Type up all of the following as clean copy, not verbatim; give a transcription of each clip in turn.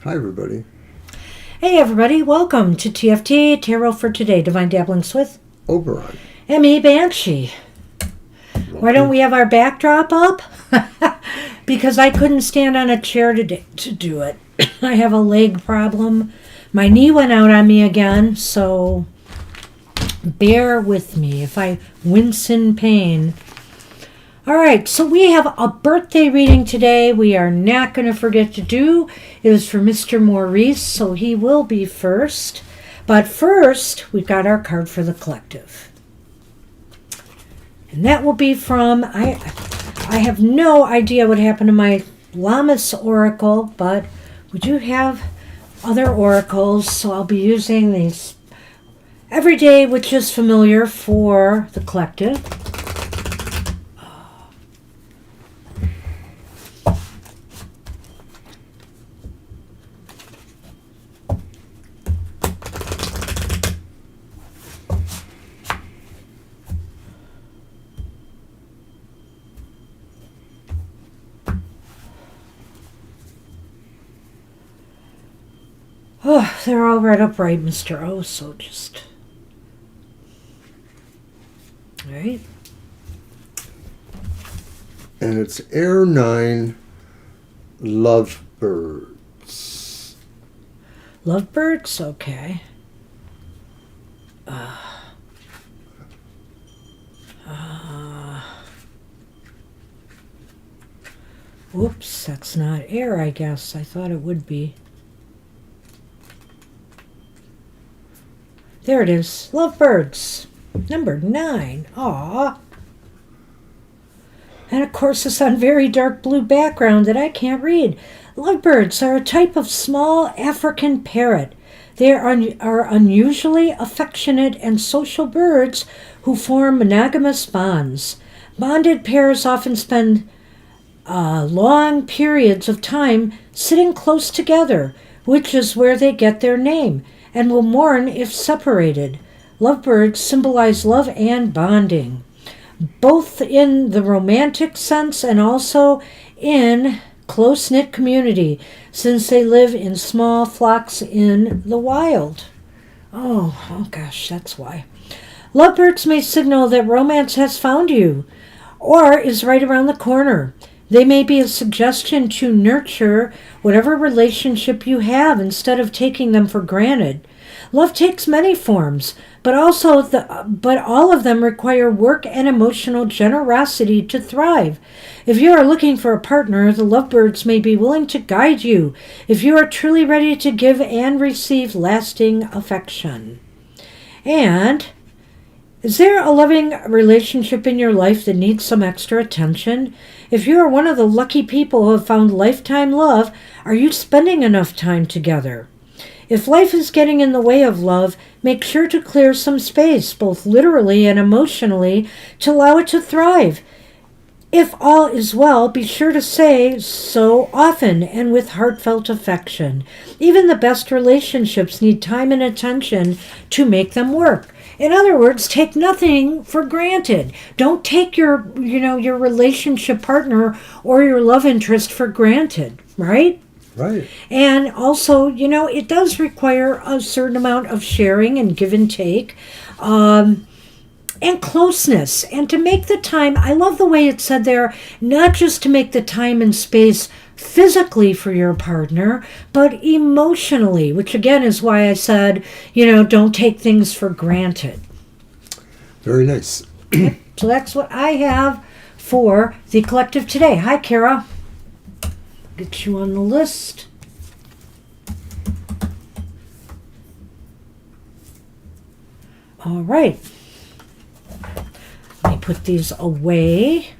Hi, everybody. Hey everybody, welcome to TFT, Tarot for Today, Divine Dabblings with Oberon. M.E. Banshee. Why don't we have our backdrop up? Because I couldn't stand on a chair to do it. I have a leg problem. My knee went out on me again, so bear with me if I wince in pain. All right, so we have a birthday reading today. We are not going to forget to do. It is for Mr. Maurice, so he will be first. But first, we've got our card for the collective. And that will be from, I have no idea what happened to my Lammas Oracle, but we do have other oracles, so I'll be using these every day, which is familiar for the collective. Oh, they're all read up right, Mr. O, so just... All right. And it's Air 9 Lovebirds. Lovebirds? Okay. Whoops, that's not air, I guess. I thought it would be. There it is. Lovebirds. Number 9. Aww. And of course it's on very dark blue background that I can't read. Lovebirds are a type of small African parrot. They are unusually affectionate and social birds who form monogamous bonds. Bonded pairs often spend long periods of time sitting close together, which is where they get their name, and will mourn if separated. Lovebirds symbolize love and bonding, both in the romantic sense and also in close-knit community, since they live in small flocks in the wild. Oh gosh, that's why. Lovebirds may signal that romance has found you or is right around the corner. They may be a suggestion to nurture whatever relationship you have instead of taking them for granted. Love takes many forms, but all of them require work and emotional generosity to thrive. If you are looking for a partner, the lovebirds may be willing to guide you if you are truly ready to give and receive lasting affection. And is there a loving relationship in your life that needs some extra attention? If you are one of the lucky people who have found lifetime love, are you spending enough time together? If life is getting in the way of love, make sure to clear some space, both literally and emotionally, to allow it to thrive. If all is well, be sure to say so often and with heartfelt affection. Even the best relationships need time and attention to make them work. In other words, take nothing for granted. Don't take your relationship partner or your love interest for granted, right? Right. And also, it does require a certain amount of sharing and give and take, and closeness. And to make the time, I love the way it said there, not just to make the time and space physically for your partner, but emotionally, which again is why I said, don't take things for granted. Very nice. So that's what I have for the collective today. Hi, Kara. Get you on the list. All right. Let me put these away.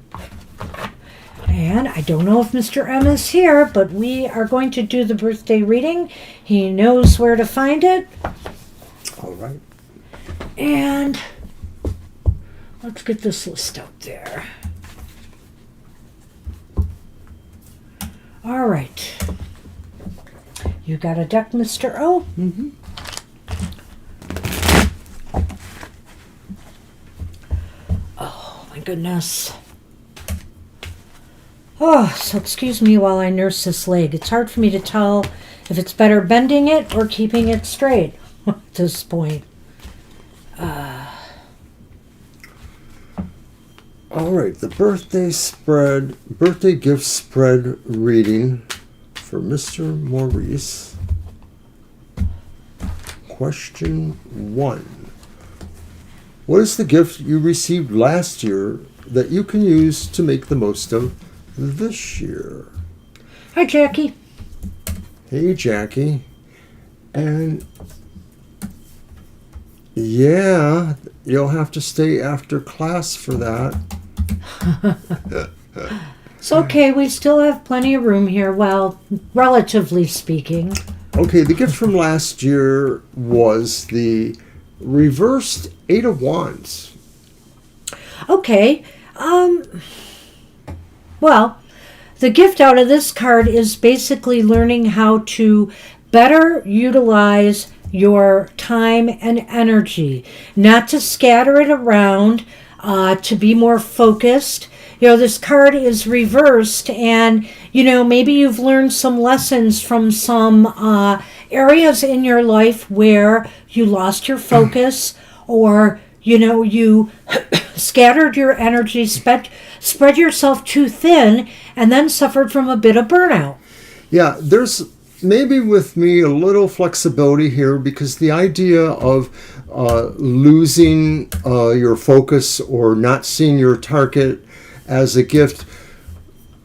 And I don't know if Mr. M is here, but we are going to do the birthday reading. He knows where to find it. All right. And let's get this list out there. All right. You got a deck, Mr. O? Mm-hmm. Oh, my goodness. Oh, so excuse me while I nurse this leg. It's hard for me to tell if it's better bending it or keeping it straight at this point. All right, the birthday gift spread reading for Mr. Maurice. Question 1. What is the gift you received last year that you can use to make the most of this year? Hi, Jackie. Hey, Jackie. And yeah, you'll have to stay after class for that. It's okay, we still have plenty of room here, well, relatively speaking. Okay, the gift from last year was the reversed Eight of Wands. Okay, well, the gift out of this card is basically learning how to better utilize your time and energy, not to scatter it around, to be more focused. This card is reversed, and, maybe you've learned some lessons from some areas in your life where you lost your focus, or, you scattered your energy, spread yourself too thin, and then suffered from a bit of burnout. Yeah, there's maybe with me a little flexibility here, because the idea of losing your focus or not seeing your target as a gift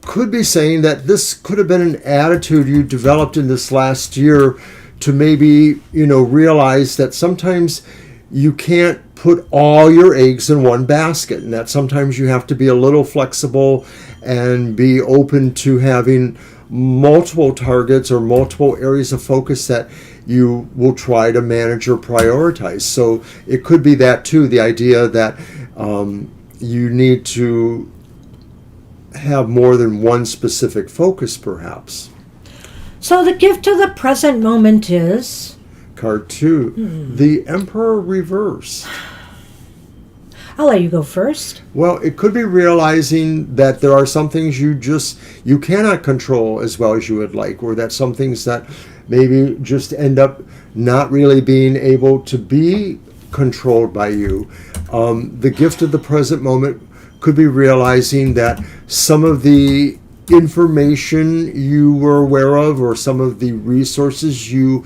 could be saying that this could have been an attitude you developed in this last year to maybe, realize that sometimes you can't put all your eggs in one basket, and that sometimes you have to be a little flexible and be open to having multiple targets or multiple areas of focus that you will try to manage or prioritize. So it could be that too, the idea that you need to have more than one specific focus, perhaps. So the gift of the present moment is... Card 2, the Emperor reverse. I'll let you go first. Well, it could be realizing that there are some things you cannot control as well as you would like, or that some things that maybe just end up not really being able to be controlled by you. The gift of the present moment could be realizing that some of the information you were aware of, or some of the resources you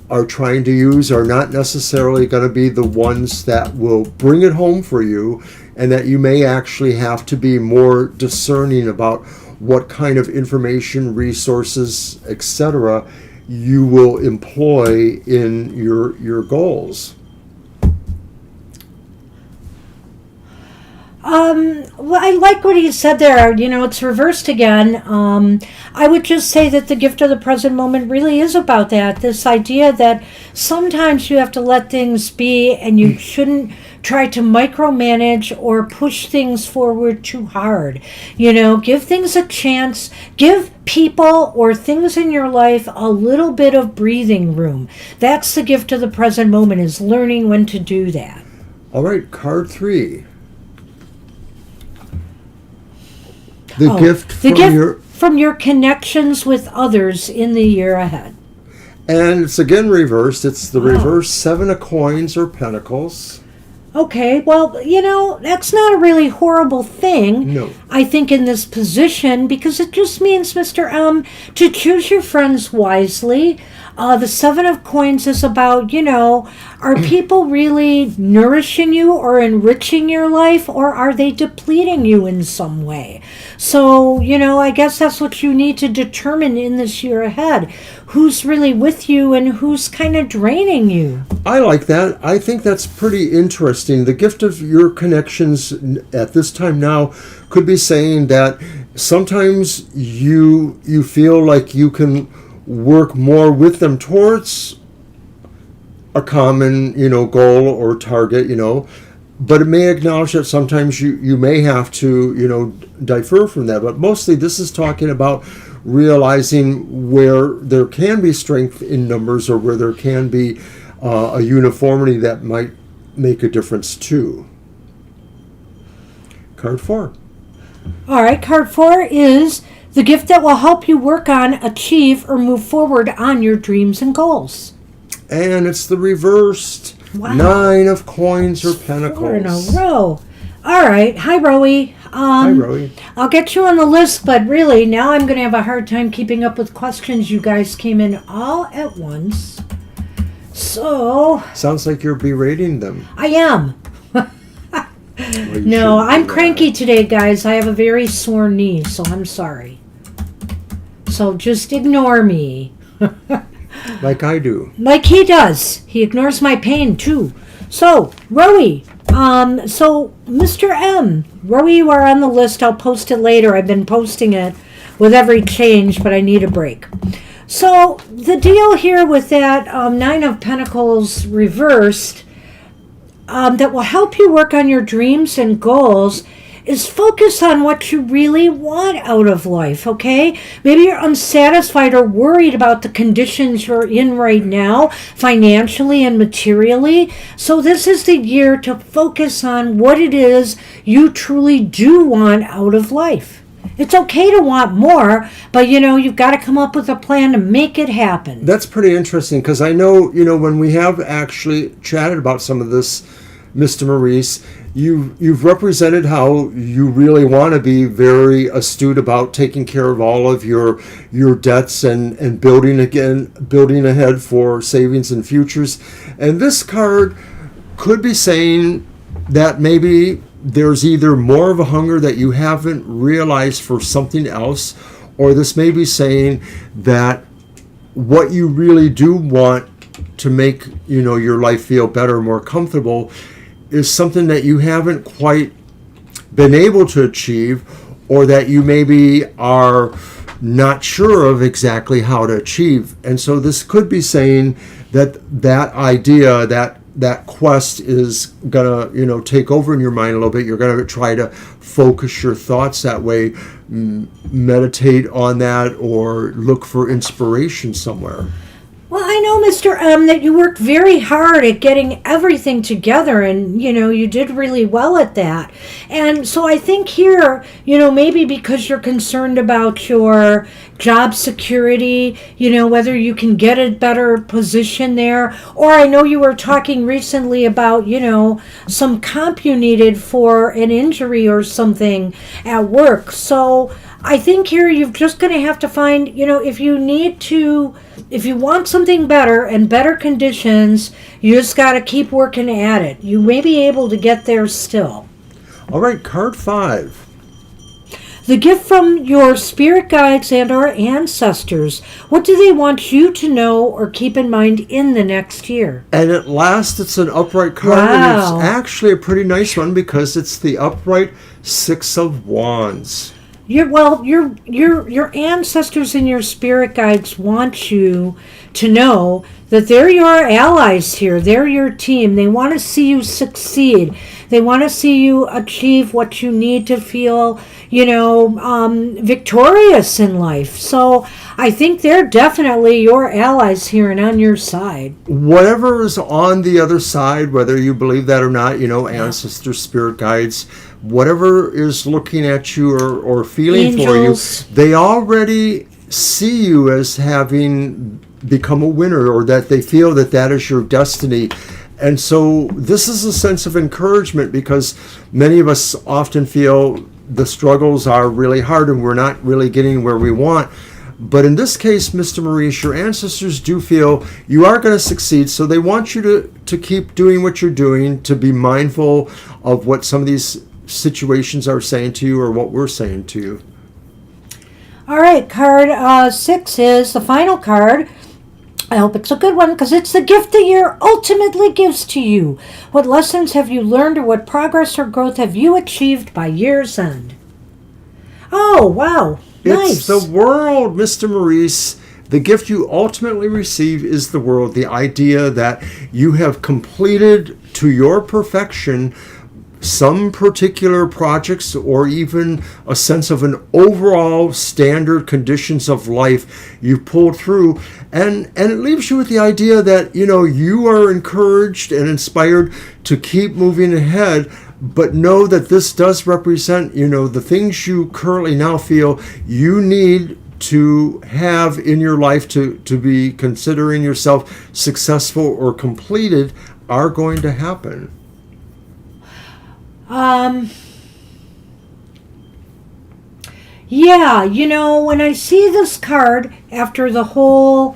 are trying to use, are not necessarily going to be the ones that will bring it home for you, and that you may actually have to be more discerning about what kind of information, resources, etc. you will employ in your goals. Well, I like what he said there. It's reversed again. I would just say that the gift of the present moment really is about that. This idea that sometimes you have to let things be, and you shouldn't try to micromanage or push things forward too hard. Give things a chance. Give people or things in your life a little bit of breathing room. That's the gift of the present moment, is learning when to do that. All right, card 3. The gift from your connections with others in the year ahead. And it's again reversed. It's the reverse 7 of coins or pentacles. Okay, well, that's not a really horrible thing. No. I think in this position, because it just means, Mr. M, to choose your friends wisely. The 7 of coins is about, are people really nourishing you or enriching your life, or are they depleting you in some way? So, I guess that's what you need to determine in this year ahead. Who's really with you and who's kind of draining you? I like that. I think that's pretty interesting. The gift of your connections at this time now could be saying that sometimes you feel like you can work more with them towards a common, goal or target, but it may acknowledge that sometimes you may have to, differ from that. But mostly this is talking about realizing where there can be strength in numbers, or where there can be a uniformity that might make a difference too. Card 4. All right, card 4 is the gift that will help you work on, achieve, or move forward on your dreams and goals. And it's the reversed Wow. 9 of coins or 4 in a pentacles. row. All right. Hi, Rowie. Hi, Rowie. I'll get you on the list, but really, now I'm going to have a hard time keeping up with questions. You guys came in all at once. So, Sounds like you're berating them. I am. Well, you No, shouldn't I'm do that. cranky today, guys. I have a very sore knee, so I'm sorry. So just ignore me. Like I do. Like he does. He ignores my pain, too. So, Rowie. So, Mr. M. Rowie, you are on the list. I'll post it later. I've been posting it with every change, but I need a break. So, the deal here with that 9 of Pentacles reversed that will help you work on your dreams and goals is focus on what you really want out of life, okay? Maybe you're unsatisfied or worried about the conditions you're in right now, financially and materially. So this is the year to focus on what it is you truly do want out of life. It's okay to want more, but you've got to come up with a plan to make it happen. That's pretty interesting because I know, when we have actually chatted about some of this, Mr. Maurice, you've represented how you really want to be very astute about taking care of all of your debts and building ahead for savings and futures. And this card could be saying that maybe there's either more of a hunger that you haven't realized for something else, or this may be saying that what you really do want to make your life feel better, more comfortable, is something that you haven't quite been able to achieve, or that you maybe are not sure of exactly how to achieve. And so this could be saying that idea, that quest is gonna take over in your mind a little bit. You're gonna try to focus your thoughts that way, meditate on that, or look for inspiration somewhere. Well, I know, Mr. M, that you worked very hard at getting everything together, and, you did really well at that. And so I think here, maybe because you're concerned about your job security, whether you can get a better position there, or I know you were talking recently about, some comp you needed for an injury or something at work. So I think here you're just going to have to find, if you want something better and better conditions, you just got to keep working at it. You may be able to get there still. All right, card 5. The gift from your spirit guides and our ancestors. What do they want you to know or keep in mind in the next year? And at last, it's an upright card, Wow. and it's actually a pretty nice one because it's the upright 6 of Wands. Your ancestors and your spirit guides want you to know that they're your allies here. They're your team. They want to see you succeed. They want to see you achieve what you need to feel, victorious in life. So I think they're definitely your allies here and on your side. Whatever is on the other side, whether you believe that or not, ancestors, spirit guides, whatever is looking at you or feeling Angels. for you, they already see you as having become a winner, or that they feel that is your destiny. And so this is a sense of encouragement, because many of us often feel the struggles are really hard and we're not really getting where we want. But in this case, Mr. Maurice, your ancestors do feel you are going to succeed. So they want you to keep doing what you're doing, to be mindful of what some of these situations are saying to you, or what we're saying to you. All right, card 6 is the final card. I hope it's a good one, because it's the gift the year ultimately gives to you. What lessons have you learned, or what progress or growth have you achieved by year's end? Oh, wow. Nice. It's the world, Mr. Maurice. The gift you ultimately receive is the world. The idea that you have completed to your perfection some particular projects, or even a sense of an overall standard conditions of life you pulled through, and it leaves you with the idea that you are encouraged and inspired to keep moving ahead, but know that this does represent, the things you currently now feel you need to have in your life to be considering yourself successful or completed are going to happen. Yeah, when I see this card after the whole,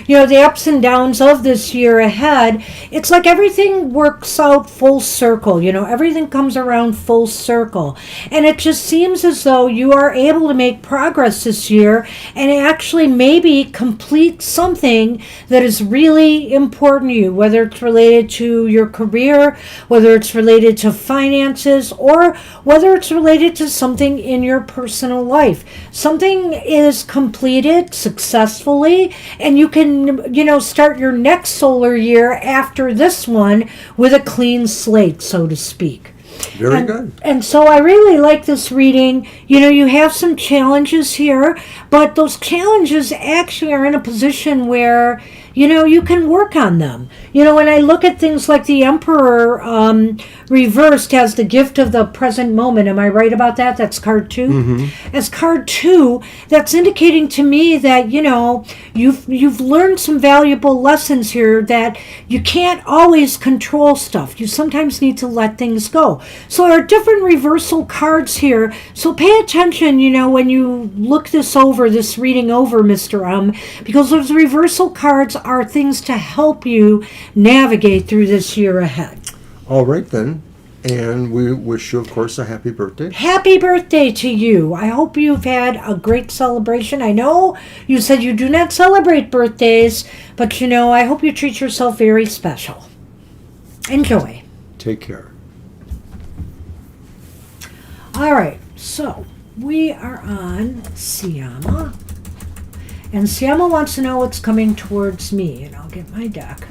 the ups and downs of this year ahead, it's like everything works out full circle. Everything comes around full circle. And it just seems as though you are able to make progress this year and actually maybe complete something that is really important to you, whether it's related to your career, whether it's related to finances, or whether it's related to something in your personal life. Something is completed successfully, and you can start your next solar year after this one with a clean slate, so to speak. Very good. And so I really like this reading. You have some challenges here, but those challenges actually are in a position where, you can work on them. When I look at things like the Emperor reversed as the gift of the present moment, am I right about that? That's card 2. Mm-hmm. As card 2, that's indicating to me that, you've learned some valuable lessons here, that you can't always control stuff. You sometimes need to let things go. So there are different reversal cards here. So pay attention, when you look this reading over, Mr. because those reversal cards are things to help you navigate through this year ahead. All right, then. And we wish you, of course, a happy birthday. Happy birthday to you. I hope you've had a great celebration. I know you said you do not celebrate birthdays, but, I hope you treat yourself very special. Enjoy. Take care. All right, so we are on Siama. And Siama wants to know what's coming towards me. And I'll get my deck.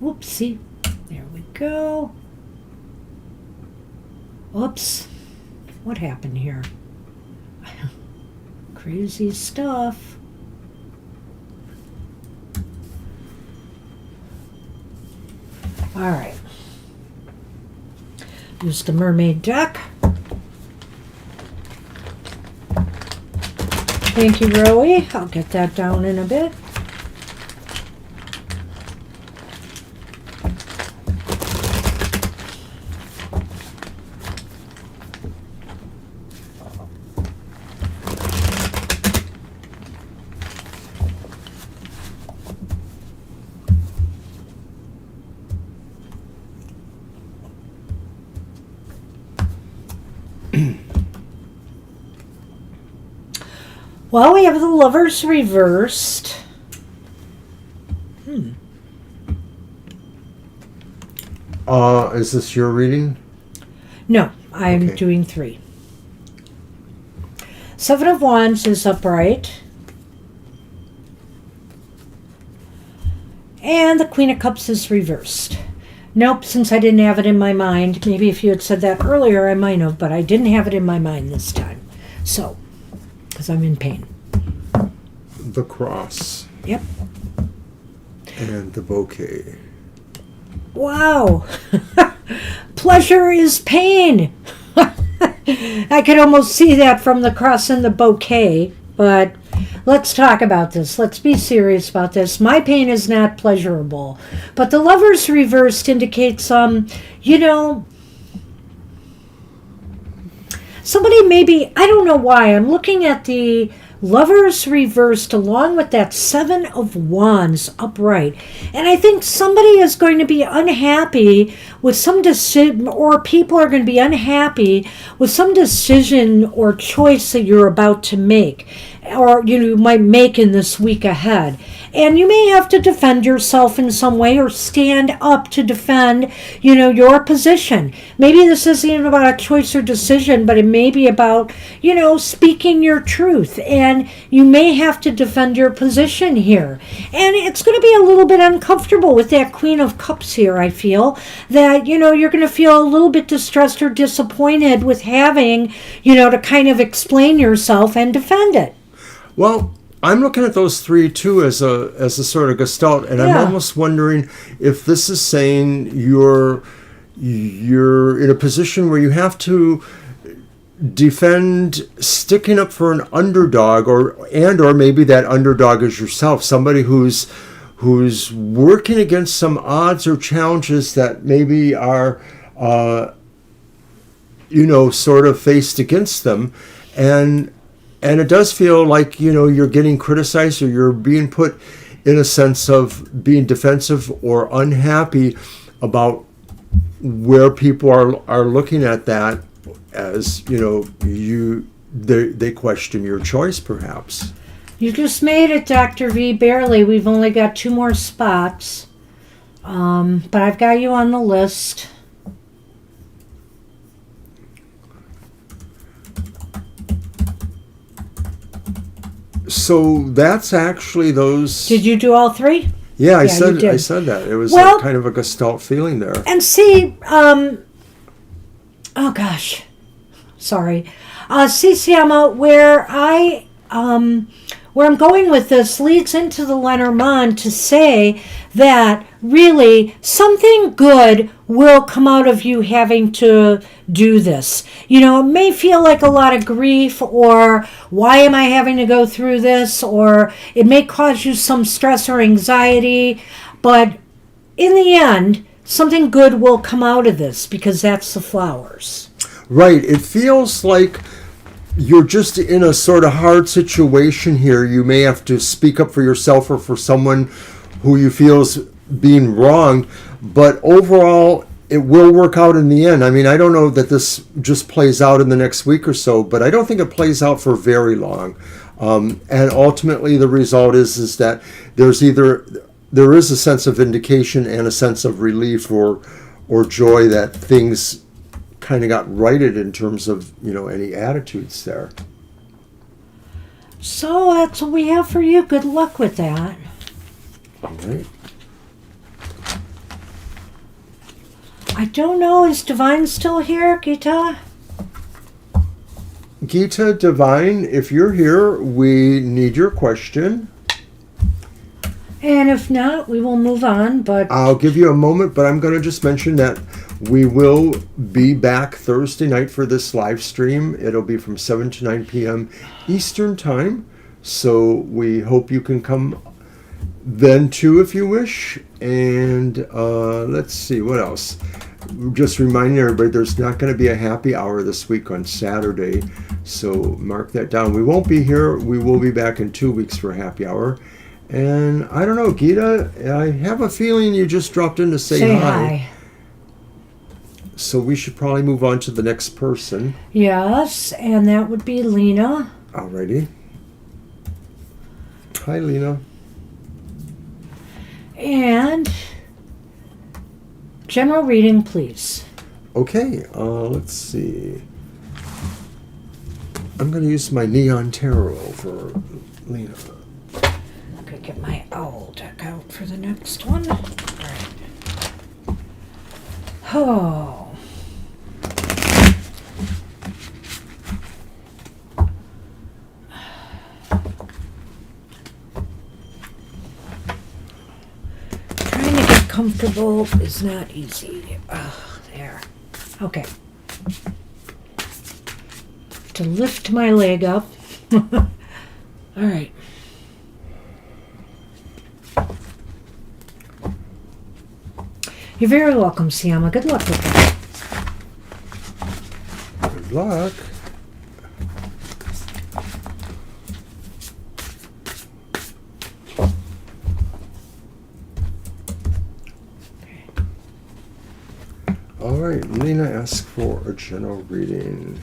Whoopsie. There we go. Oops. What happened here? Crazy stuff. All right. Use the mermaid deck. Thank you, Rowie. I'll get that down in a bit. Well, we have the Lovers reversed. Is this your reading? No, I'm doing 3. 7 of Wands is upright. And the Queen of Cups is reversed. Nope, since I didn't have it in my mind. Maybe if you had said that earlier, I might have, but I didn't have it in my mind this time. So, because I'm in pain. The cross. Yep. And the bouquet. Wow. Pleasure is pain. I could almost see that from the cross and the bouquet, but let's talk about this. Let's be serious about this. My pain is not pleasurable. But the Lovers reversed indicates, somebody maybe, I don't know why, I'm looking at the Lovers reversed along with that 7 of Wands upright. And I think somebody is going to be unhappy with some decision, or people are going to be unhappy with some decision or choice that you're about to make. or you might make in this week ahead. And you may have to defend yourself in some way or stand up to defend, your position. Maybe this isn't even about a choice or decision, but it may be about, speaking your truth. And you may have to defend your position here. And it's going to be a little bit uncomfortable with that Queen of Cups here, I feel. That, you're going to feel a little bit distressed or disappointed with having, to kind of explain yourself and defend it. Well, I'm looking at those three too as a sort of gestalt, and I'm almost wondering if this is saying you're in a position where you have to defend sticking up for an underdog, or maybe that underdog is yourself, somebody who's working against some odds or challenges that maybe are sort of faced against them, and it does feel like, you're getting criticized, or you're being put in a sense of being defensive or unhappy about where people are looking at that as, they question your choice, perhaps. You just made it, Dr. V, barely. We've only got 2 more spots. But I've got you on the list. So that's actually those. Did you do all 3? Yeah, I said that. It was kind of a gestalt feeling there. And see, oh gosh, sorry. Siama, where I'm going with this leads into the Lenormand to say that really something good will come out of you having to do this. It may feel like a lot of grief, or why am I having to go through this, or it may cause you some stress or anxiety, but in the end, something good will come out of this, because that's the flowers. Right. It feels like you're just in a sort of hard situation here. You may have to speak up for yourself or for someone who you feel is being wronged, but overall it will work out in the end. I mean, I don't know that this just plays out in the next week or so, but I don't think it plays out for very long. And ultimately the result is that there is a sense of vindication and a sense of relief or joy that things kind of got righted in terms of, any attitudes there. So that's what we have for you. Good luck with that. All right. I don't know. Is Divine still here, Gita? Gita, Divine, if you're here, we need your question. And if not, we will move on. But I'll give you a moment, but I'm going to just mention that we will be back Thursday night for this live stream. It'll be from 7 to 9 p.m. Eastern Time. So we hope you can come then too if you wish. And let's see, what else? Just reminding everybody, there's not going to be a happy hour this week on Saturday. So mark that down. We won't be here. We will be back in 2 weeks for a happy hour. And I don't know, Gita, I have a feeling you just dropped in to say hi. So we should probably move on to the next person. Yes, and that would be Lena. Alrighty. Hi, Lena. And general reading, please. Okay, let's see. I'm going to use my Neon Tarot for Lena. Okay, get my owl deck out for the next one. All right. Oh. Trying to get comfortable is not easy. Oh, there. Okay. To lift my leg up. All right. You're very welcome, Siama. Good luck with that. Good luck. Okay. All right, Lena asked for a general reading.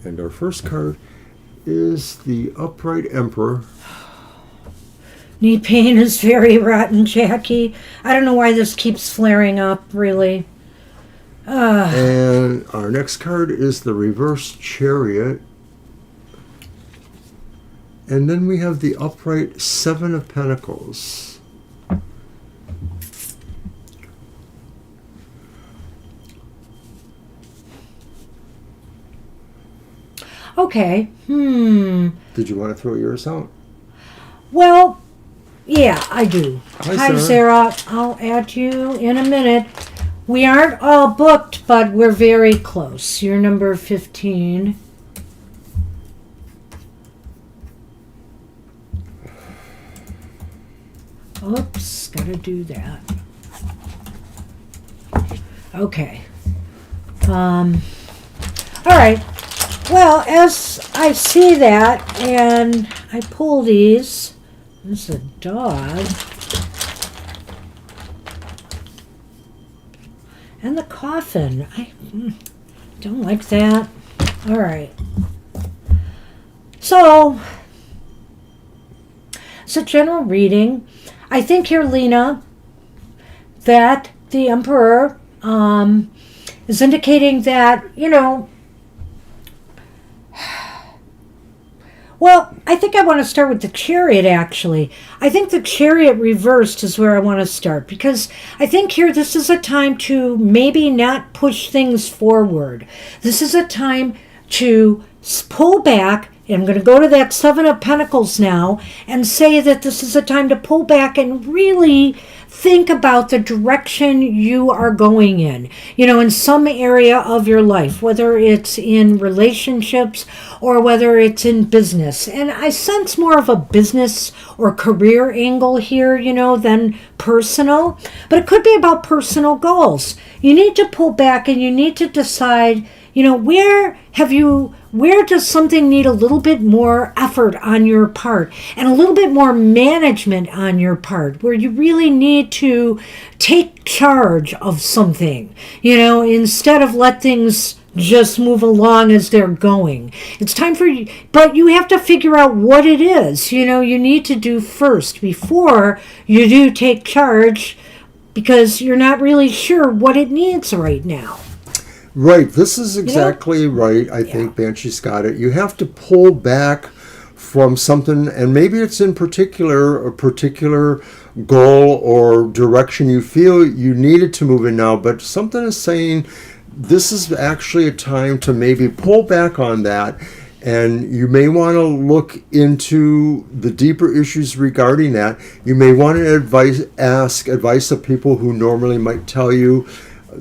And our first card is the upright Emperor. Knee pain is very rotten, Jackie. I don't know why this keeps flaring up, really. And our next card is the reverse Chariot. And then we have the upright Seven of Pentacles. Okay. Did you want to throw yours out? Well, yeah, I do. Hi, Sarah. I'll add you in a minute. We aren't all booked, but we're very close. You're number 15. Oops, gotta do that. Okay. All right. Well, as I see that and I pull these, there's a dog. And the coffin. I don't like that. All right. So, it's a general reading. I think here, Lena, that the Emperor is indicating that, well, I think I want to start with the Chariot, actually. I think the Chariot reversed is where I want to start, because I think here this is a time to maybe not push things forward. This is a time to pull back. I'm going to go to that Seven of Pentacles now and say that this is a time to pull back and really think about the direction you are going in some area of your life, whether it's in relationships or whether it's in business. And I sense more of a business or career angle here, than personal, but it could be about personal goals. You need to pull back and you need to decide, where does something need a little bit more effort on your part and a little bit more management on your part, where you really need to take charge of something, instead of let things just move along as they're going. It's time for you, but you have to figure out what it is, you need to do first before you do take charge, because you're not really sure what it needs right now. Right, this is exactly right. I think Banshee's got it. You have to pull back from something, and maybe it's in a particular goal or direction you feel you needed to move in now, but something is saying this is actually a time to maybe pull back on that, and you may want to look into the deeper issues regarding that. You may want to ask advice of people who normally might tell you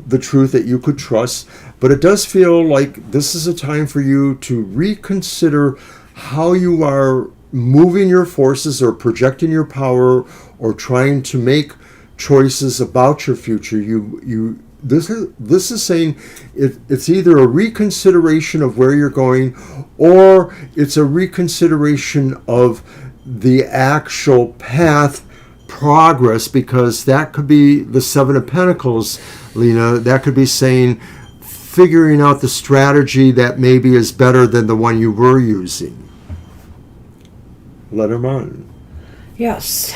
the truth that you could trust, but it does feel like this is a time for you to reconsider how you are moving your forces or projecting your power or trying to make choices about your future. This is saying it's either a reconsideration of where you're going, or it's a reconsideration of the actual path progress, because that could be the Seven of Pentacles, Lena. That could be saying figuring out the strategy that maybe is better than the one you were using. Let him on. Yes.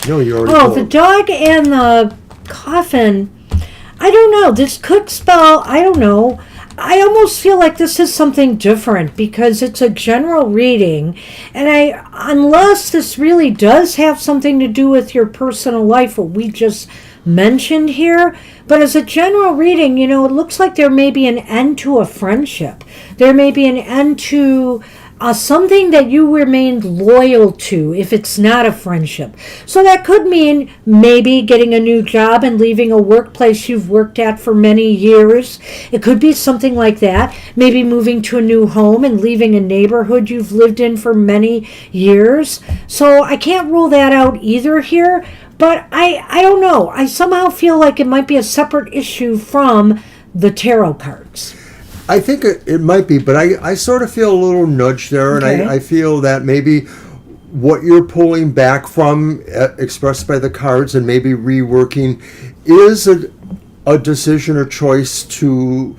No, you already told. The dog and the coffin. I don't know. This could spell, I don't know. I almost feel like this is something different because it's a general reading, and unless this really does have something to do with your personal life, what we just mentioned here, but as a general reading, it looks like there may be an end to a friendship. There may be an end to something that you remained loyal to, if it's not a friendship. So that could mean maybe getting a new job and leaving a workplace you've worked at for many years. It could be something like that. Maybe moving to a new home and leaving a neighborhood you've lived in for many years. So I can't rule that out either here, but I don't know. I somehow feel like it might be a separate issue from the tarot cards. I think it might be, but I sort of feel a little nudge there, and I feel that maybe what you're pulling back from, expressed by the cards, and maybe reworking, is a decision or choice to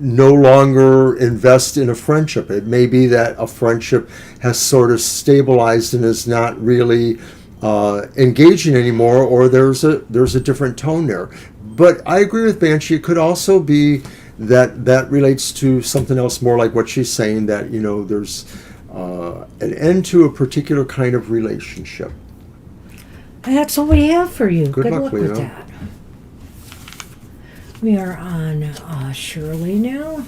no longer invest in a friendship. It may be that a friendship has sort of stabilized and is not really engaging anymore, or there's a different tone there. But I agree with Banshee. It could also be that relates to something else, more like what she's saying, that there's an end to a particular kind of relationship. And that's what we have for you. Good luck, with Leo. that. We are on Shirley now.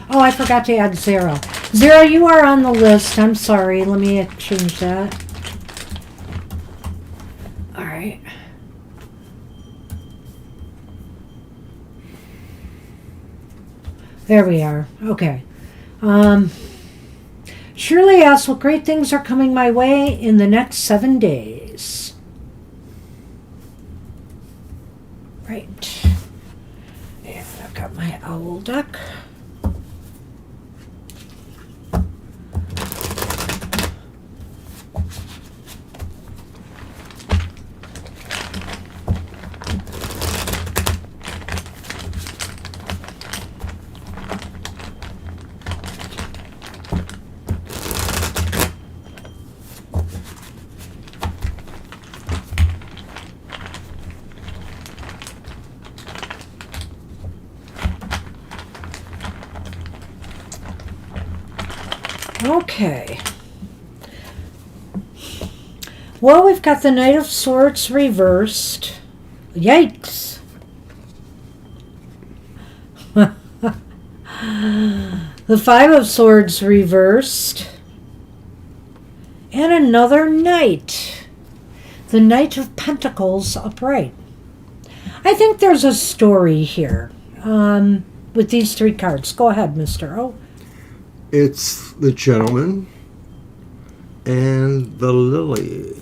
Oh, I forgot to add Zero. Zero, you are on the list. I'm sorry. Let me change that. All right. There we are. Okay. Shirley asks, what great things are coming my way in the next 7 days? Right. And I've got my owl deck. Okay. Well, we've got the Knight of Swords reversed. Yikes. The Five of Swords reversed. And another Knight. The Knight of Pentacles upright. I think there's a story here with these three cards. Go ahead, Mr. O. It's the Gentleman and the Lily.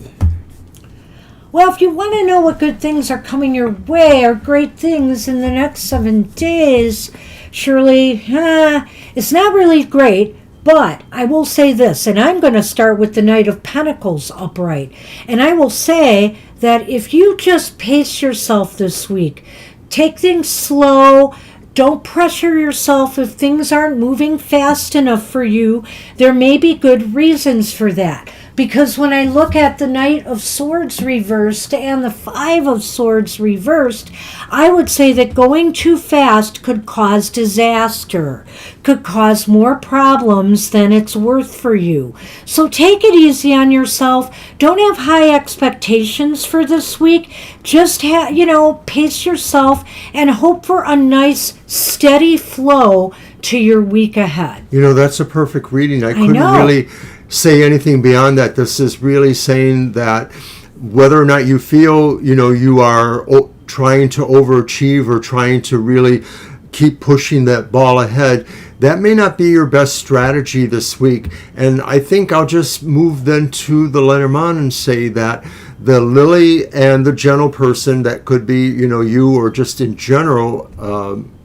Well, if you want to know what good things are coming your way or great things in the next 7 days, Shirley, it's not really great, but I will say this, and I'm going to start with the Knight of Pentacles upright. And I will say that if you just pace yourself this week, take things slow, don't pressure yourself if things aren't moving fast enough for you. There may be good reasons for that. Because when I look at the Knight of Swords reversed and the Five of Swords reversed, I would say that going too fast could cause disaster, could cause more problems than it's worth for you. So take it easy on yourself. Don't have high expectations for this week. Just pace yourself and hope for a nice, steady flow to your week ahead. That's a perfect reading. I couldn't know. really say anything beyond that. This is really saying that whether or not you feel, you are trying to overachieve or trying to really keep pushing that ball ahead, that may not be your best strategy this week. And I think I'll just move then to the Lenormand and say that the Lily and the Gentle Person, that could be, you or just in general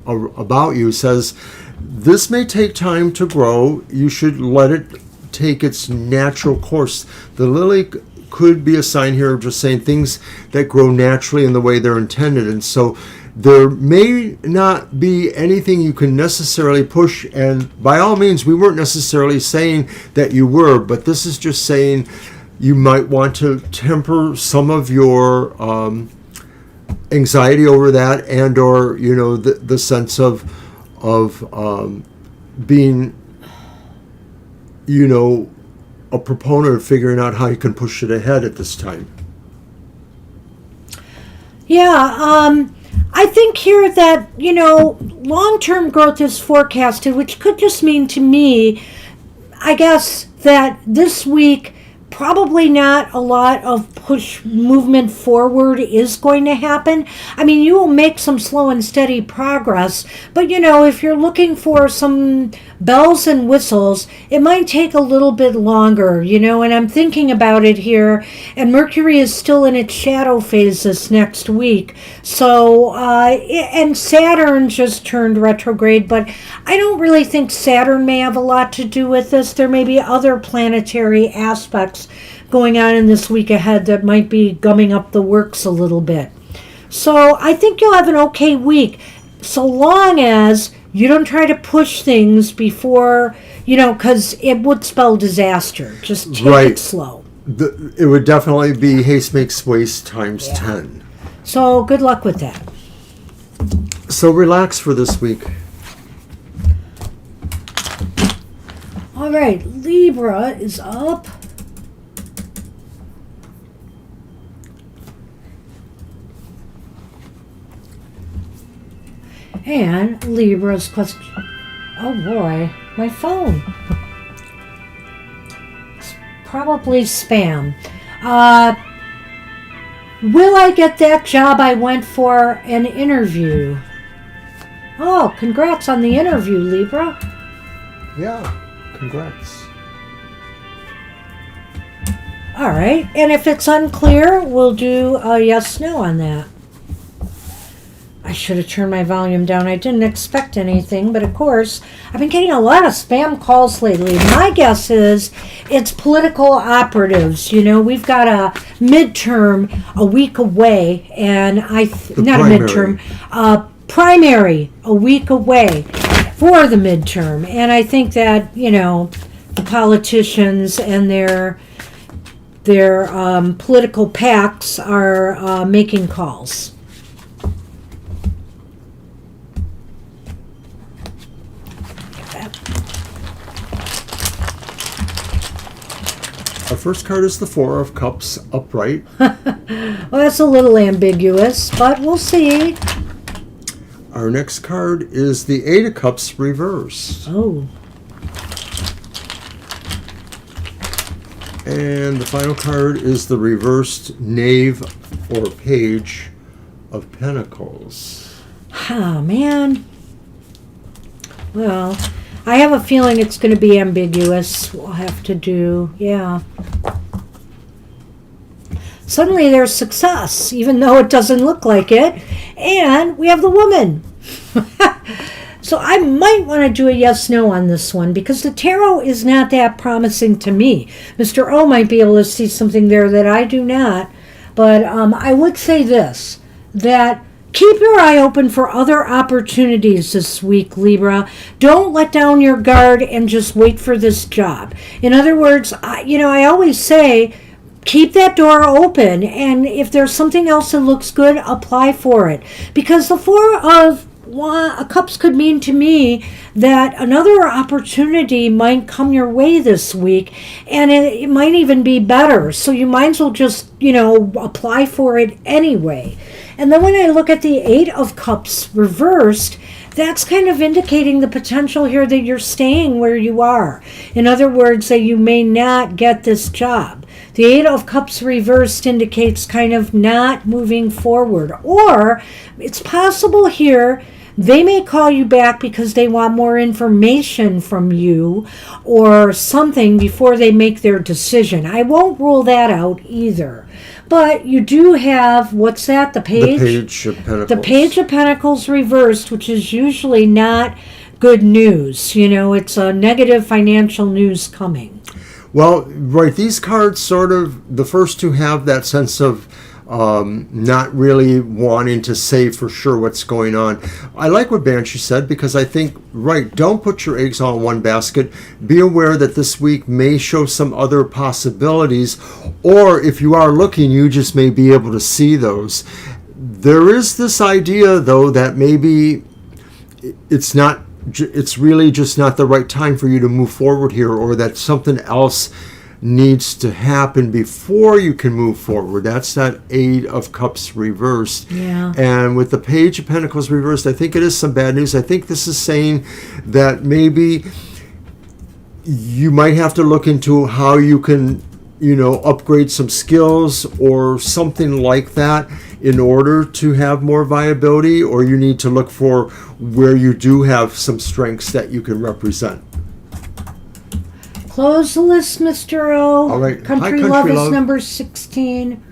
about you, says this may take time to grow. You should let it take its natural course. The Lily could be a sign here of just saying things that grow naturally in the way they're intended. And so there may not be anything you can necessarily push. And by all means, we weren't necessarily saying that you were, but this is just saying you might want to temper some of your anxiety over that, and or the sense of being a proponent of figuring out how you can push it ahead at this time. Yeah, I think here that, long-term growth is forecasted, which could just mean to me, I guess, that this week probably not a lot of push movement forward is going to happen. I mean, you will make some slow and steady progress, but if you're looking for some bells and whistles, it might take a little bit longer, and I'm thinking about it here, and Mercury is still in its shadow phase this next week. So, and Saturn just turned retrograde, but I don't really think Saturn may have a lot to do with this. There may be other planetary aspects going on in this week ahead that might be gumming up the works a little bit. So I think you'll have an okay week, so long as you don't try to push things before, because it would spell disaster. Just take it slow. It would definitely be haste makes waste times 10. So good luck with that. So relax for this week. All right, Libra is up. And Libra's question. Oh boy, my phone. It's probably spam. Will I get that job I went for an interview? Oh, congrats on the interview, Libra. Yeah, congrats. All right, and if it's unclear, we'll do a yes/no on that. I should have turned my volume down. I didn't expect anything, but of course, I've been getting a lot of spam calls lately. My guess is it's political operatives. We've got a midterm a week away, and primary a week away for the midterm. And I think that, the politicians and their political PACs are making calls. Our first card is the Four of Cups upright. Well, that's a little ambiguous, but we'll see. Our next card is the Eight of Cups reversed. Oh. And the final card is the reversed Knave or Page of Pentacles. Ah, man. Well, I have a feeling it's going to be ambiguous. We'll have to do, Suddenly there's success, even though it doesn't look like it. And we have the woman. So I might want to do a yes/no on this one because the tarot is not that promising to me. Mr. O might be able to see something there that I do not. But I would say this, that keep your eye open for other opportunities this week, Libra. Don't let down your guard and just wait for this job. In other words, I always say, keep that door open, and if there's something else that looks good, apply for it. Because the Four of Cups could mean to me that another opportunity might come your way this week, and it might even be better. So you might as well just, apply for it anyway. And then when I look at the Eight of Cups reversed, that's kind of indicating the potential here that you're staying where you are. In other words, that you may not get this job. The Eight of Cups reversed indicates kind of not moving forward. Or it's possible here they may call you back because they want more information from you or something before they make their decision. I won't rule that out either. But you do have, what's that? The Page? The Page of Pentacles. The Page of Pentacles reversed, which is usually not good news. It's a negative financial news coming. Well, right, these cards sort of, the first two have that sense of not really wanting to say for sure what's going on. I like what Banshee said because I think, right, don't put your eggs all in one basket. Be aware that this week may show some other possibilities, or if you are looking, you just may be able to see those. There is this idea, though, that maybe it's really just not the right time for you to move forward here, or that something else needs to happen before you can move forward. That's that Eight of Cups reversed. Yeah. And with the Page of Pentacles reversed, I think it is some bad news. I think this is saying that maybe you might have to look into how you can upgrade some skills or something like that in order to have more viability, or you need to look for where you do have some strengths that you can represent. Close the list, Mr. O. All right. Country Hi, Love Country is Love. number 16.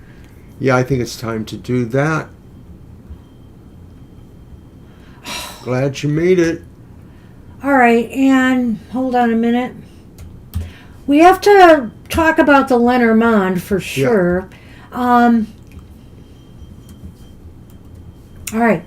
Yeah, I think it's time to do that. Glad you made it. All right, and hold on a minute. We have to talk about the Lenormand for sure. All right.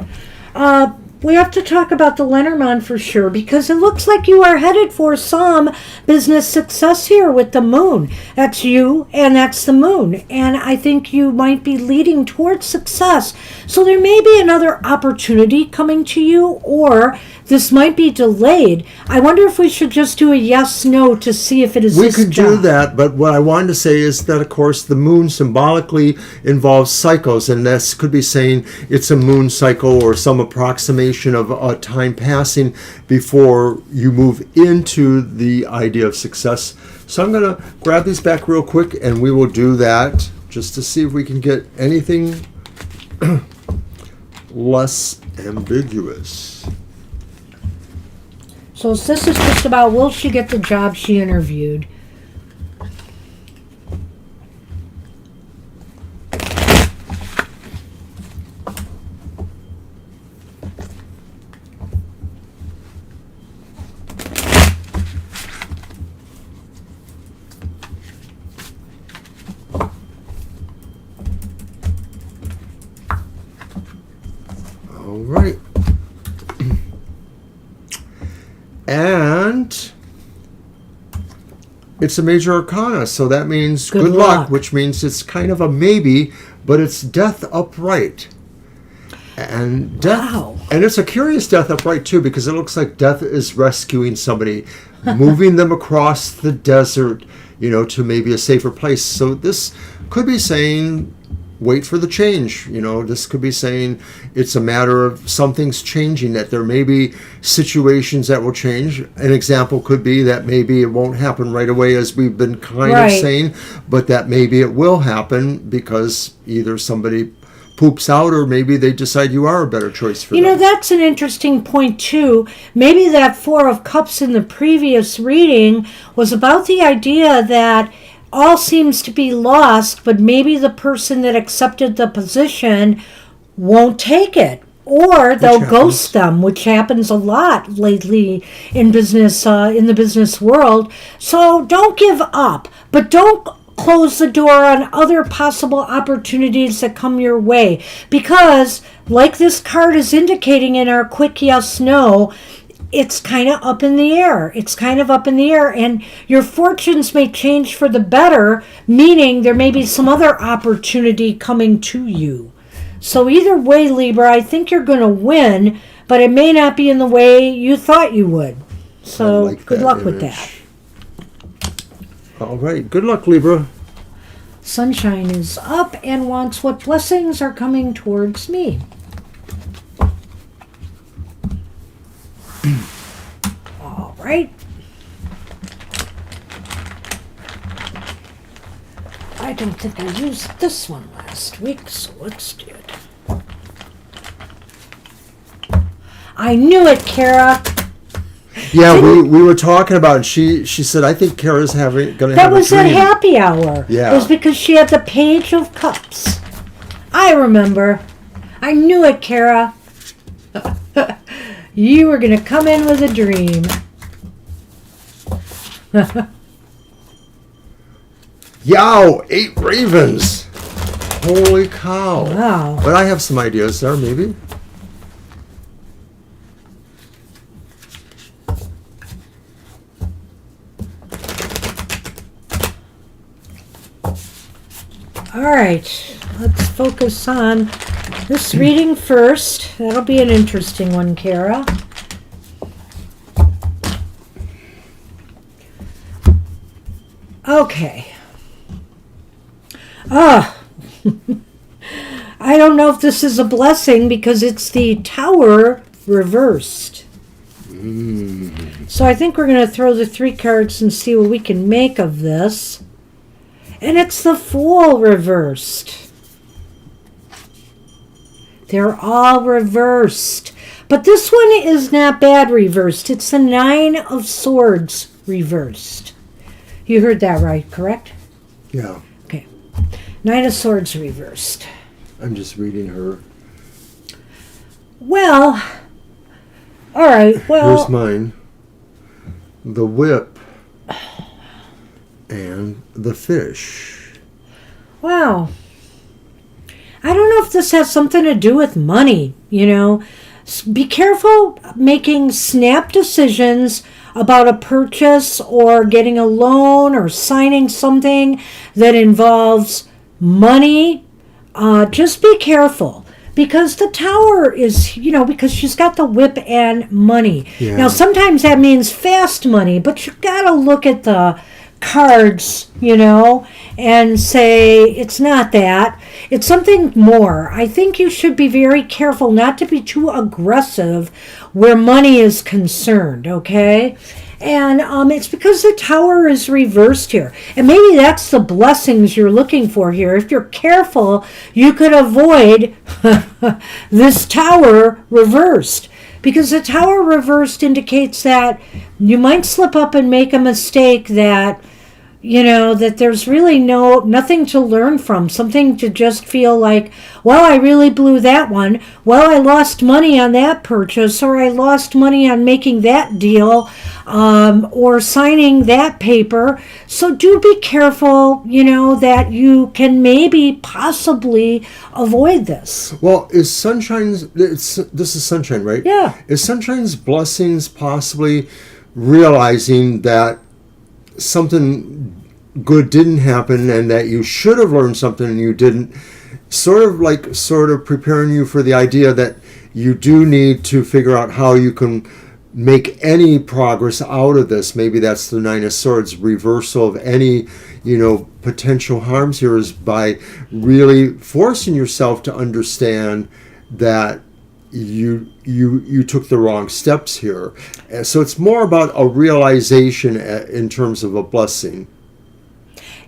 We have to talk about the Lenormand for sure, because it looks like you are headed for some business success here with the moon. That's you, and that's the moon. And I think you might be leading towards success. So there may be another opportunity coming to you, or this might be delayed. I wonder if we should just do a yes/no to see if it is We this could job. do that, but what I wanted to say is that, of course, the moon symbolically involves cycles, and this could be saying it's a moon cycle or some approximation of a time passing before you move into the idea of success. So I'm going to grab these back real quick, and we will do that just to see if we can get anything less ambiguous. So this is just about, will she get the job she interviewed? All right. And it's a major arcana, so that means Good good luck, luck. which means it's kind of a maybe, but it's death upright. And death, Wow. and it's a curious death upright too, because it looks like death is rescuing somebody, moving them across the desert, to maybe a safer place. So this could be saying, wait for the change. This could be saying it's a matter of something's changing, that there may be situations that will change. An example could be that maybe it won't happen right away, as we've been kind of Right. saying, but that maybe it will happen because either somebody poops out or maybe they decide you are a better choice for them. That's an interesting point too. Maybe that Four of Cups in the previous reading was about the idea that all seems to be lost, but maybe the person that accepted the position won't take it, or they'll ghost them, which happens a lot lately in business, in the business world. So don't give up, but don't close the door on other possible opportunities that come your way, because like this card is indicating in our quick yes/no, it's kind of up in the air. It's kind of up in the air, and your fortunes may change for the better, meaning there may be some other opportunity coming to you. So either way, Libra, I think you're going to win, but it may not be in the way you thought you would. So I like good that luck with image. that. All right. Good luck, Libra. Sunshine is up and wants what blessings are coming towards me. All right. I don't think I used this one last week, so let's do it. I knew it, Kara. Yeah, we were talking about it. She said, I think Kara's going to have That a was at dream. happy hour. Yeah. It was because she had the Page of Cups. I remember. I knew it, Kara. You were going to come in with a dream. Yow, 8 ravens. Holy cow. Wow. But I have some ideas there, maybe. All right. Let's focus on this reading first. That'll be an interesting one, Kara. Okay. I don't know if this is a blessing because it's the Tower reversed. So I think we're going to throw the 3 cards and see what we can make of this. And it's the Fool reversed. They're all reversed. But this one is not bad reversed. It's the Nine of Swords reversed. You heard that right, correct? Yeah. Okay. Nine of Swords reversed. I'm just reading her. Well, all right. Well, here's mine. The Whip and the Fish. Wow. I don't know if this has something to do with money, you know. Be careful making snap decisions about a purchase or getting a loan or signing something that involves money. Just be careful. Because the Tower is, you know, because she's got the Whip and money. Yeah. Now, sometimes that means fast money, but you got to look at the cards, you know, and say it's not that. It's something more. I think you should be very careful not to be too aggressive where money is concerned, okay? And it's because the Tower is reversed here. And maybe that's the blessings you're looking for here. If you're careful, you could avoid this Tower reversed. Because the Tower reversed indicates that you might slip up and make a mistake that, you know, that there's really nothing to learn from. Something to just feel like, well, I really blew that one. Well, I lost money on that purchase, or I lost money on making that deal, or signing that paper. So do be careful, you know, that you can maybe possibly avoid this. Well, is this is Sunshine, right? Yeah. Is Sunshine's blessings possibly realizing that something good didn't happen and that you should have learned something and you didn't, sort of preparing you for the idea that you do need to figure out how you can make any progress out of this? Maybe that's the Nine of Swords reversal of any, you know, potential harms here, is by really forcing yourself to understand that you took the wrong steps here. And so it's more about a realization in terms of a blessing.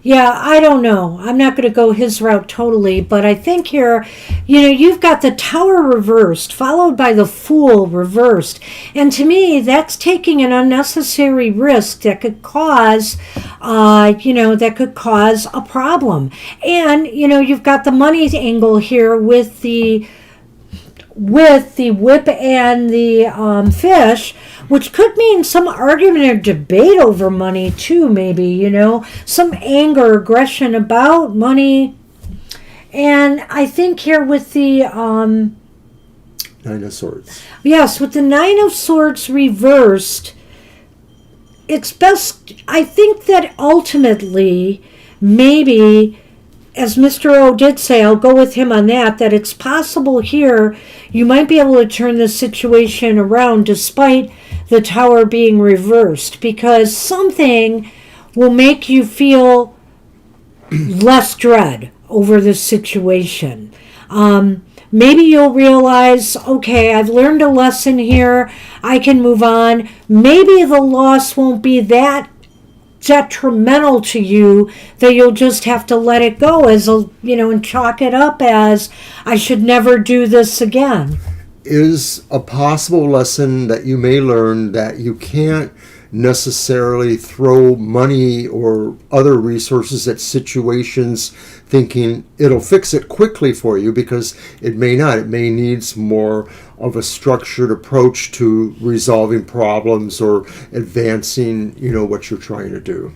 Yeah, I don't know. I'm not going to go his route totally, but I think here, you know, you've got the Tower reversed, followed by the Fool reversed. And to me, that's taking an unnecessary risk that could cause, that could cause a problem. And, you know, you've got the money angle here with the Whip and the Fish, which could mean some argument or debate over money too, maybe, you know, some anger, aggression about money. And I think here with the Nine of Swords. Yes, with the Nine of Swords reversed, it's best, I think that ultimately, maybe, as Mr. O did say, I'll go with him on that it's possible here you might be able to turn this situation around despite the Tower being reversed, because something will make you feel less dread over this situation. Maybe you'll realize, okay, I've learned a lesson here, I can move on. Maybe the loss won't be that detrimental to you that you'll just have to let it go and chalk it up as I should never do this again. Is a possible lesson that you may learn that you can't necessarily throw money or other resources at situations thinking it'll fix it quickly for you, because it may not. It may need more of a structured approach to resolving problems or advancing, you know, what you're trying to do.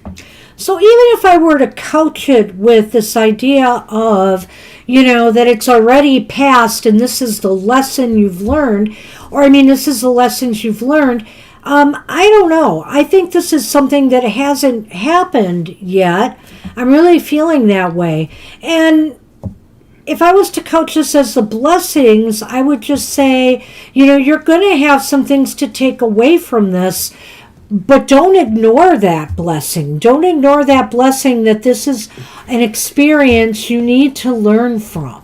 So even if I were to couch it with this idea of, you know, that it's already past and this is the lesson you've learned, this is the lessons you've learned, I don't know. I think this is something that hasn't happened yet. I'm really feeling that way. And if I was to couch this as the blessings, I would just say, you know, you're going to have some things to take away from this, but don't ignore that blessing. Don't ignore that blessing that this is an experience you need to learn from.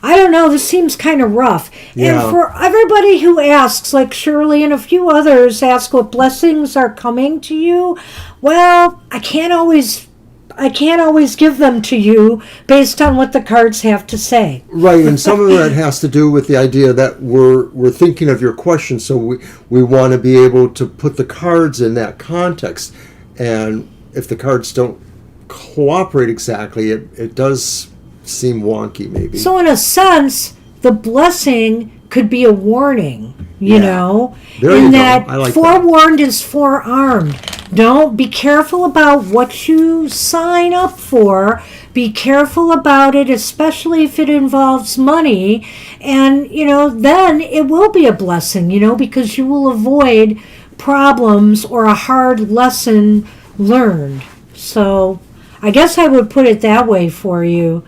I don't know, this seems kind of rough. Yeah. And for everybody who asks, like Shirley and a few others ask what blessings are coming to you, well, I can't always I can't always give them to you based on what the cards have to say. Right, and some of that has to do with the idea that we're thinking of your question, so we want to be able to put the cards in that context. And if the cards don't cooperate exactly, it does seem wonky, maybe. So in a sense, the blessing could be a warning, you know, there in you that go. I like forewarned is forearmed. Don't be careful about what you sign up for. Be careful about it, especially if it involves money. And, you know, then it will be a blessing, you know, because you will avoid problems or a hard lesson learned. So I guess I would put it that way for you.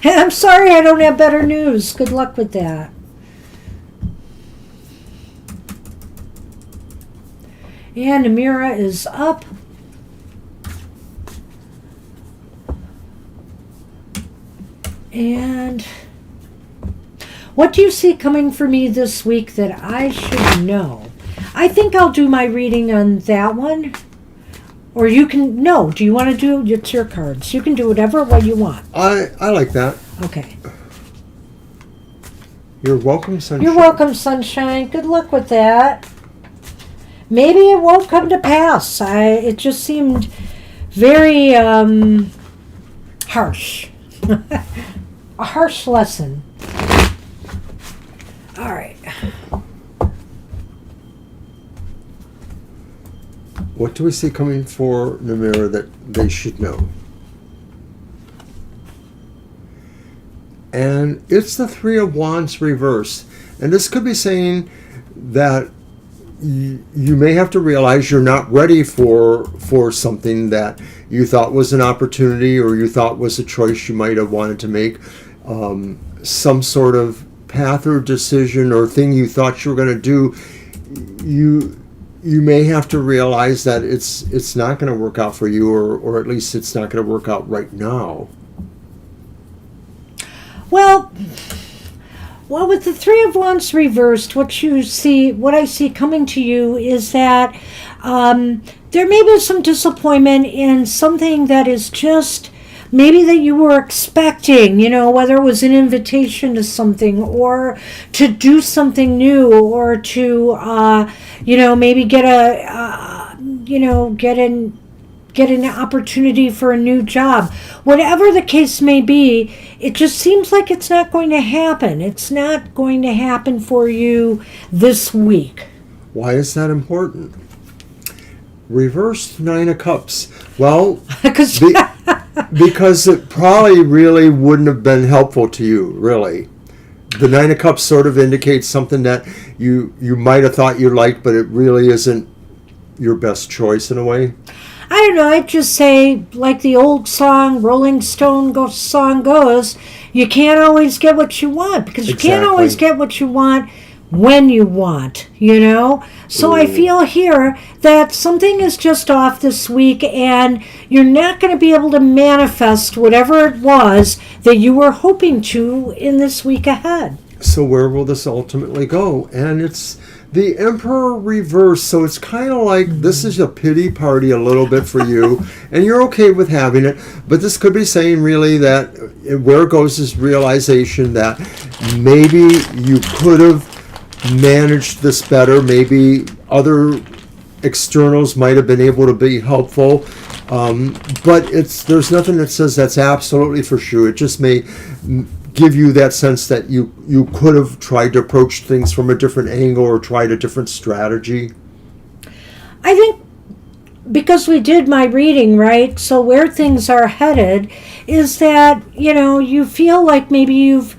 I'm sorry I don't have better news. Good luck with that. And Amira is up. And what do you see coming for me this week that I should know? I think I'll do my reading on that one. Or you can, no, do you want to do, it's your cards. You can do whatever way you want. I like that. Okay. You're welcome, Sunshine. You're welcome, Sunshine. Good luck with that. Maybe it won't come to pass. It just seemed very harsh. A harsh lesson. All right. What do we see coming for Namira that they should know? And it's the Three of Wands reversed. And this could be saying that you may have to realize you're not ready for something that you thought was an opportunity or you thought was a choice you might have wanted to make. Some sort of path or decision or thing you thought you were going to do, you may have to realize that it's not going to work out for you, or at least it's not going to work out right now. Well, with the Three of Wands reversed, what I see coming to you is that there may be some disappointment in something that is just maybe that you were expecting, you know, whether it was an invitation to something or to do something new or to, you know, maybe get an opportunity for a new job. Whatever the case may be, it just seems like it's not going to happen. It's not going to happen for you this week. Why is that important? Reversed Nine of Cups. Well, because it probably really wouldn't have been helpful to you, really. The Nine of Cups sort of indicates something that you might have thought you liked, but it really isn't your best choice in a way. I don't know, I'd just say, like the old song, Rolling Stone song goes, you can't always get what you want, because you can't always get what you want when you want, you know? So I feel here that something is just off this week, and you're not going to be able to manifest whatever it was that you were hoping to in this week ahead. So where will this ultimately go? And it's the Emperor reversed, so it's kind of like this is a pity party a little bit for you, and you're okay with having it, but this could be saying really that where it goes is realization that maybe you could have managed this better, maybe other externals might have been able to be helpful, but there's nothing that says that's absolutely for sure. It just may give you that sense that you could have tried to approach things from a different angle or tried a different strategy. I think because we did my reading, right? So where things are headed is that, you know, you feel like maybe you've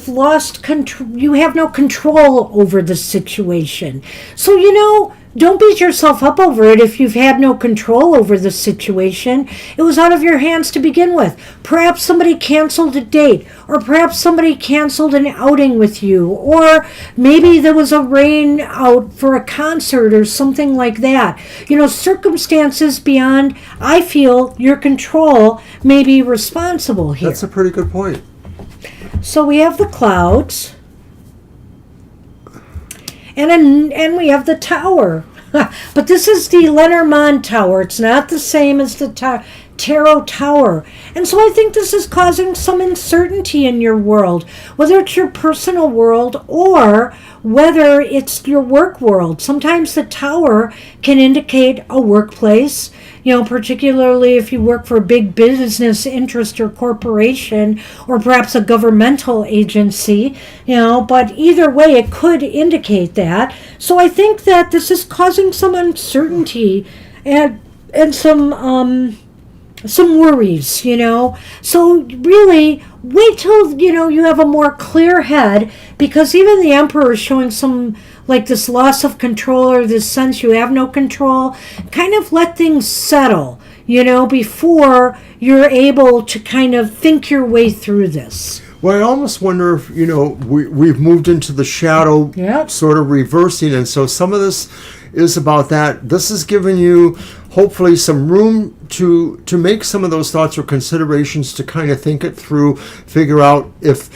lost control. You have no control over the situation. So, you know, don't beat yourself up over it if you've had no control over the situation. It was out of your hands to begin with. Perhaps somebody canceled a date, or perhaps somebody canceled an outing with you, or maybe there was a rain out for a concert or something like that. You know, circumstances beyond, I feel, your control may be responsible here. That's a pretty good point. So we have the clouds, and we have the tower. But this is the Lenormand tower. It's not the same as the Tarot Tower. And so I think this is causing some uncertainty in your world, whether it's your personal world or whether it's your work world. Sometimes the Tower can indicate a workplace, particularly if you work for a big business interest or corporation or perhaps a governmental agency, but either way it could indicate that. So I think that this is causing some uncertainty and some worries, So really, wait till, you have a more clear head, because even the Emperor is showing some, like, this loss of control or this sense you have no control. Kind of let things settle, before you're able to kind of think your way through this. Well, I almost wonder if, we've moved into the shadow, sort of reversing, and so some of this is about that. This is giving you hopefully some room to make some of those thoughts or considerations, to kind of think it through, figure out if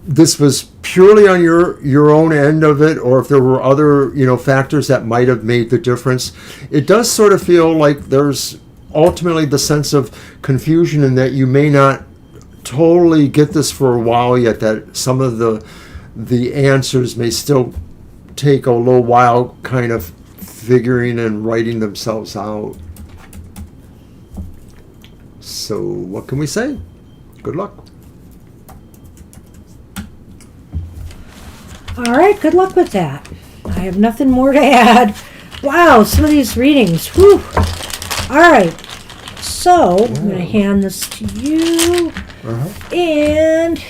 this was purely on your own end of it, or if there were other factors that might have made the difference. It does sort of feel like there's ultimately the sense of confusion, and that you may not totally get this for a while yet, that some of the answers may still take a little while kind of figuring and writing themselves out. So what can we say? Good luck. All right, good luck with that. I have nothing more to add. Wow, some of these readings. Whew. All right, so I'm going to hand this to you. And,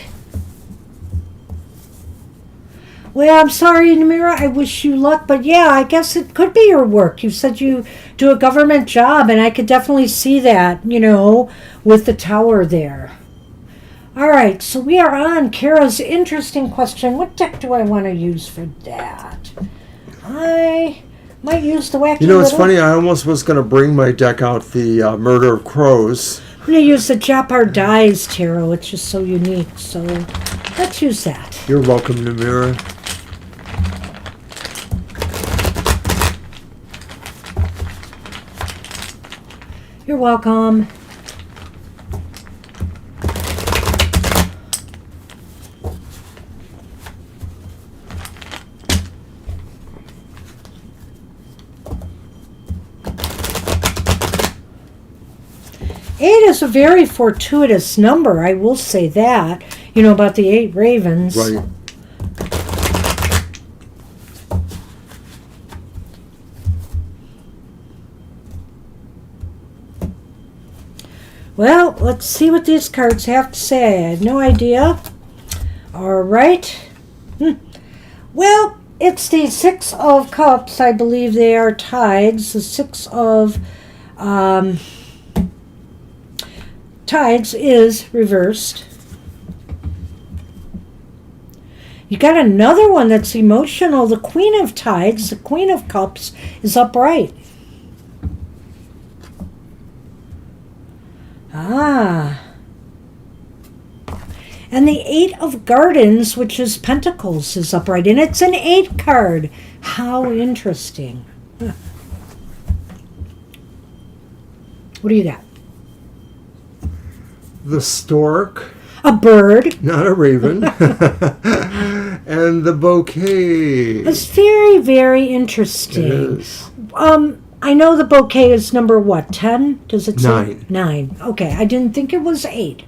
well, I'm sorry, Namira, I wish you luck, but yeah, I guess it could be your work. You said you do a government job, and I could definitely see that, with the Tower there. All right, so we are on Kara's interesting question. What deck do I want to use for that? I might use the wacky it's funny, I almost was going to bring my deck out, the Murder of Crows. I'm going to use the Japar Dies Tarot. It's just so unique, so let's use that. You're welcome, Namira. You're welcome. Eight is a very fortuitous number, I will say that. About the 8 ravens. Right. Well, let's see what these cards have to say. I had no idea. All right. Well, it's the 6 of Cups. I believe they are tides. The 6 of Tides is reversed. You got another one that's emotional. The Queen of Tides, the Queen of Cups, is upright. Ah. And the 8 of Gardens, which is Pentacles, is upright. And it's an 8 card. How interesting. Huh. What do you got? The stork. A bird. Not a raven. And the bouquet. It's very, very interesting. It is. I know the bouquet is number what? 10? Does it say? 9. 9. Okay, I didn't think it was 8.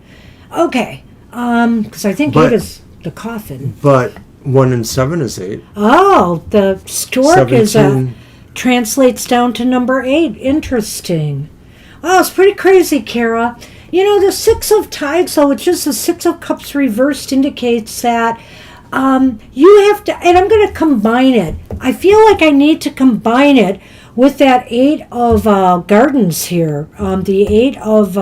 Okay, because I think 8 is the coffin. But 1 and 7 is 8. Oh, the stork 17. Translates down to number 8. Interesting. Oh, it's pretty crazy, Kara. The 6 of Tides, though, which is the 6 of Cups reversed, indicates that you have to, and I'm going to combine it. I feel like I need to combine it with that 8 of Gardens here, the 8 of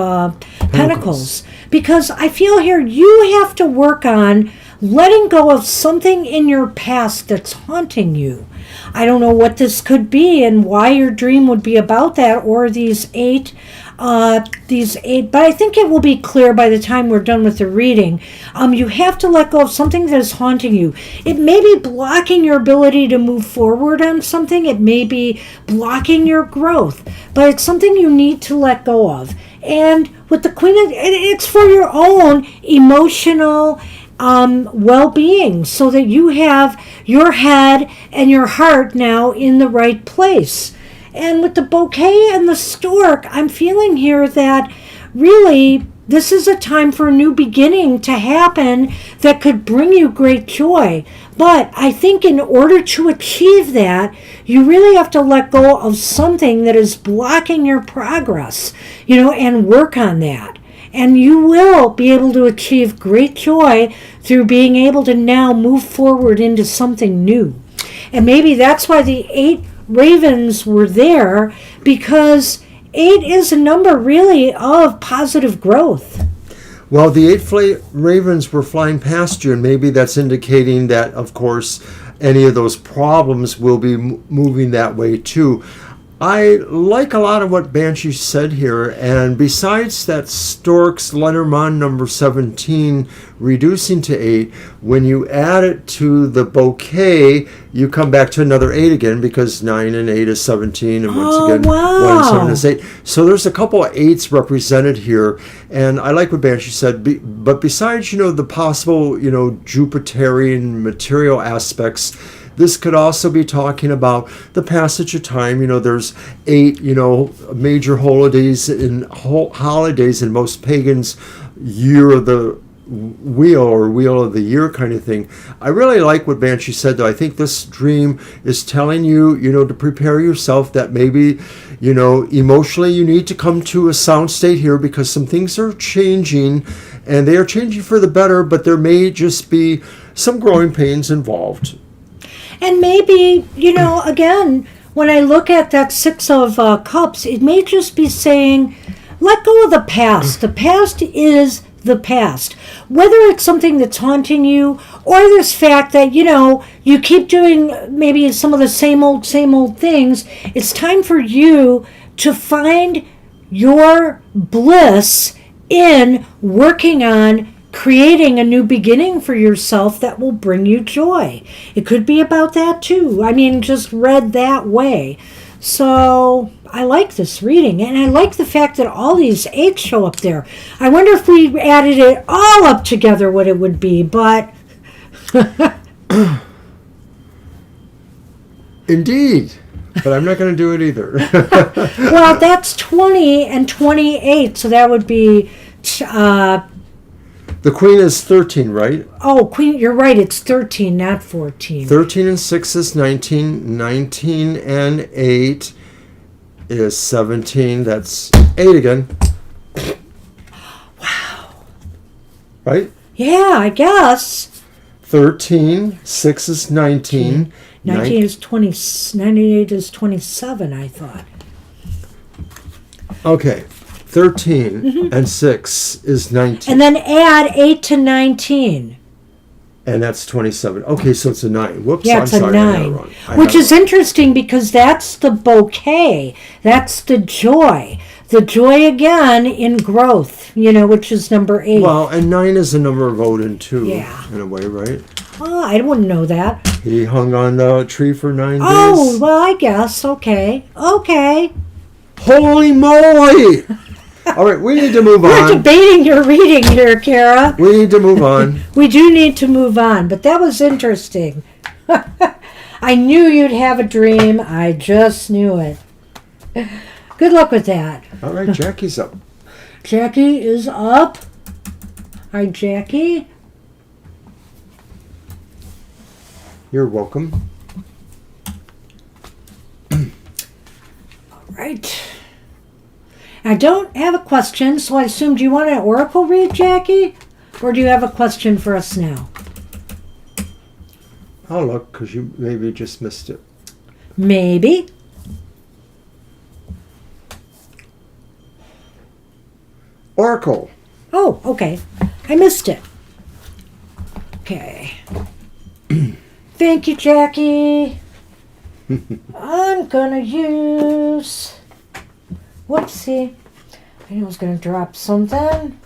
Pentacles. Because I feel here you have to work on letting go of something in your past that's haunting you. I don't know what this could be and why your dream would be about that, or these 8, but I think it will be clear by the time we're done with the reading. You have to let go of something that is haunting you. It may be blocking your ability to move forward on something. It may be blocking your growth, but it's something you need to let go of. And with the Queen, it's for your own emotional well-being, so that you have your head and your heart now in the right place. And with the bouquet and the stork, I'm feeling here that really this is a time for a new beginning to happen that could bring you great joy. But I think in order to achieve that, you really have to let go of something that is blocking your progress, and work on that. And you will be able to achieve great joy through being able to now move forward into something new. And maybe that's why the 8 ravens were there, because 8 is a number really of positive growth. Well, the 8 ravens were flying past you, and maybe that's indicating that, of course, any of those problems will be moving that way too. I like a lot of what Banshee said here, and besides that stork's Lenormand number 17 reducing to 8, when you add it to the bouquet, you come back to another 8 again, because 9 and 8 is 17, and once again, wow. 1 and 7 is 8. So there's a couple of 8s represented here, and I like what Banshee said, but besides, the possible, Jupiterian material aspects, this could also be talking about the passage of time. There's 8, major holidays in most pagans' year of the wheel, or wheel of the year kind of thing. I really like what Banshee said, though. I think this dream is telling you, to prepare yourself that maybe, emotionally you need to come to a sound state here, because some things are changing, and they are changing for the better, but there may just be some growing pains involved. And maybe, again, when I look at that 6 of Cups, it may just be saying, let go of the past. The past is the past. Whether it's something that's haunting you, or this fact that, you keep doing maybe some of the same old things, it's time for you to find your bliss in working on creating a new beginning for yourself that will bring you joy. It could be about that too. Just read that way. So I like this reading, and I like the fact that all these 8s show up there. I wonder if we added it all up together what it would be, but Indeed. But I'm not going to do it either. well, that's 20 and 28, so that would be the Queen is 13, right? Oh, Queen, you're right. It's 13, not 14. 13 and 6 is 19. 19 and 8 is 17. That's 8 again. Wow. Right? Yeah, I guess. 13. 6 is 19. 19 is 20. 98 is 27, I thought. Okay. 13 and 6 is 19. And then add 8 to 19. And that's 27. Okay, so it's a 9. Whoops, Yeah, I'm it's sorry. a 9. Which is interesting, because that's the bouquet. That's the joy. The joy again in growth, which is number 8. Well, and 9 is a number of Odin too, Yeah. in a way, right? Oh, I wouldn't know that. He hung on the tree for 9 days. Oh, well, I guess. Okay. Holy moly! All right, we need to move We're on. debating your reading here, Kara. We need to move on. We do need to move on, but that was interesting. I knew you'd have a dream. I just knew it. Good luck with that. All right, Jackie's up. Jackie is up. Hi, Jackie. You're welcome. All right. I don't have a question, so I assume, do you want an oracle read, Jackie? Or do you have a question for us now? I'll look, because you maybe just missed it. Maybe. Oracle. Oh, okay. I missed it. Okay. Thank you, Jackie. I'm gonna use... Whoopsie. I knew I was gonna drop something.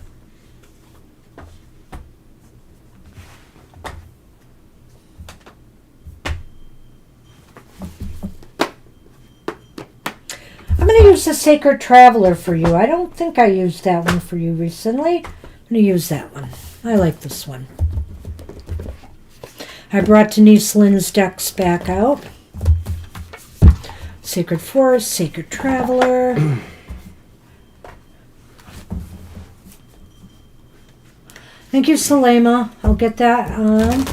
I'm gonna use the Sacred Traveler for you. I don't think I used that one for you recently. I'm going to use that one. I like this one. I brought Denise Lynn's decks back out. Sacred Forest, Sacred Traveler. Thank you, Salema. I'll get that on.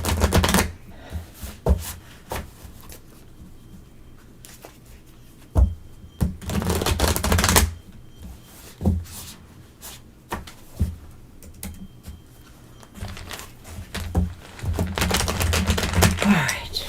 All right.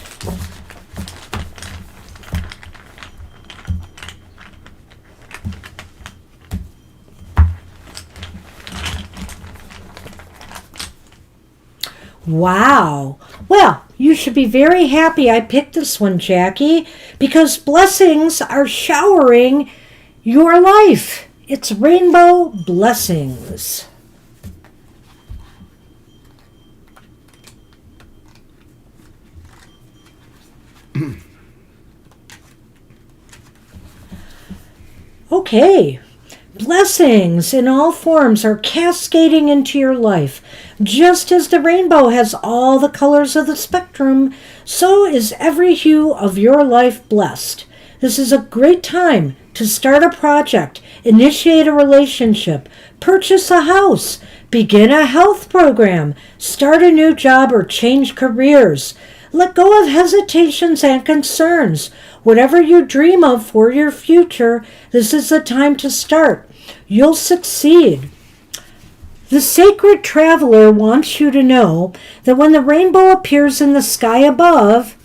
Wow. Well, you should be very happy I picked this one, Jackie, because blessings are showering your life. It's rainbow blessings. Okay. Blessings in all forms are cascading into your life. Just as the rainbow has all the colors of the spectrum, so is every hue of your life blessed. This is a great time to start a project, initiate a relationship, purchase a house, begin a health program, start a new job, or change careers. Let go of hesitations and concerns. Whatever you dream of for your future, this is the time to start. You'll succeed. The Sacred Traveler wants you to know that when the rainbow appears in the sky above,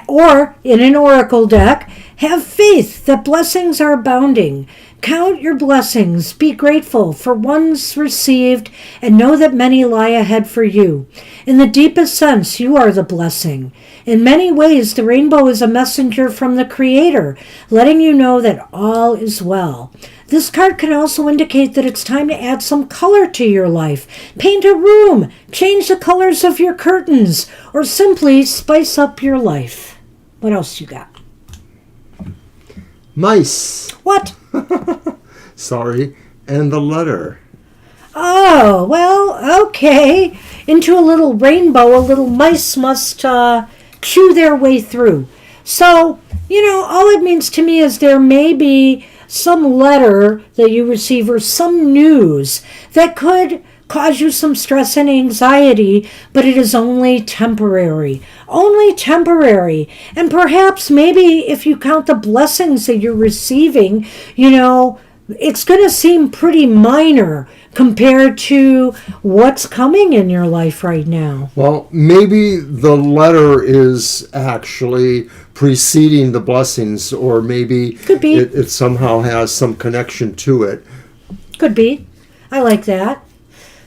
or in an oracle deck, have faith that blessings are abounding. Count your blessings, be grateful for ones received, and know that many lie ahead for you. In the deepest sense, you are the blessing. In many ways, the rainbow is a messenger from the Creator, letting you know that all is well. This card can also indicate that it's time to add some color to your life. Paint a room, change the colors of your curtains, or simply spice up your life. What else you got? Mice. What? Sorry. And the letter. Oh, well, okay. Into a little rainbow, a little mice must chew their way through. So, all it means to me is there may be some letter that you receive or some news that could cause you some stress and anxiety, but it is only temporary. Only temporary. And perhaps maybe if you count the blessings that you're receiving, it's going to seem pretty minor compared to what's coming in your life right now. Well, maybe the letter is actually preceding the blessings, or maybe Could be. It somehow has some connection to it. Could be. I like that.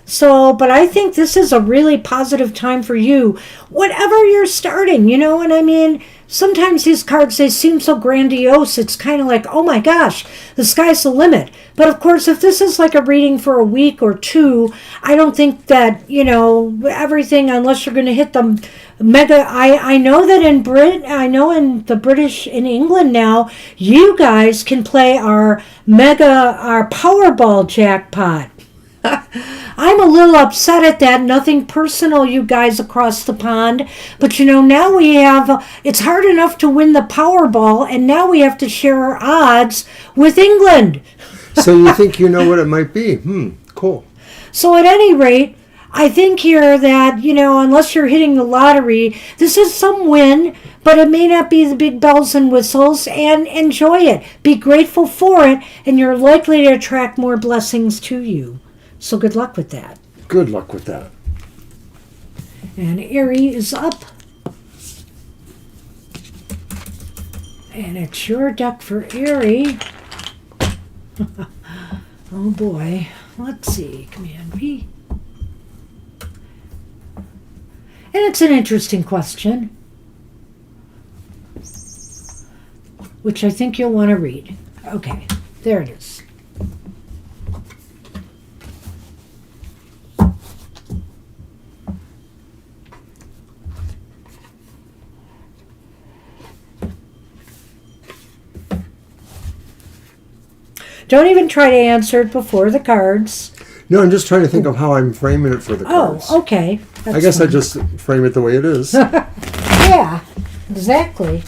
So, but I think this is a really positive time for you, whatever you're starting, and I mean, sometimes these cards, they seem so grandiose, it's kind of like, oh my gosh, the sky's the limit. But of course, if this is like a reading for a week or two, I don't think that, everything, unless you're going to hit the mega, I know that in in England now, you guys can play our Powerball jackpot. I'm a little upset at that. Nothing personal, you guys across the pond. But now we have, it's hard enough to win the Powerball, and now we have to share our odds with England. So you think you know what it might be? Cool. So at any rate, I think here that, unless you're hitting the lottery, this is some win, but it may not be the big bells and whistles, and enjoy it. Be grateful for it, and you're likely to attract more blessings to you. So good luck with that. Good luck with that. And Erie is up. And it's your deck for Erie. Oh boy. Let's see. Command B. And it's an interesting question, which I think you'll want to read. Okay. There it is. Don't even try to answer it before the cards. No, I'm just trying to think of how I'm framing it for the cards. Oh, okay. I guess I just frame it the way it is. Yeah, exactly.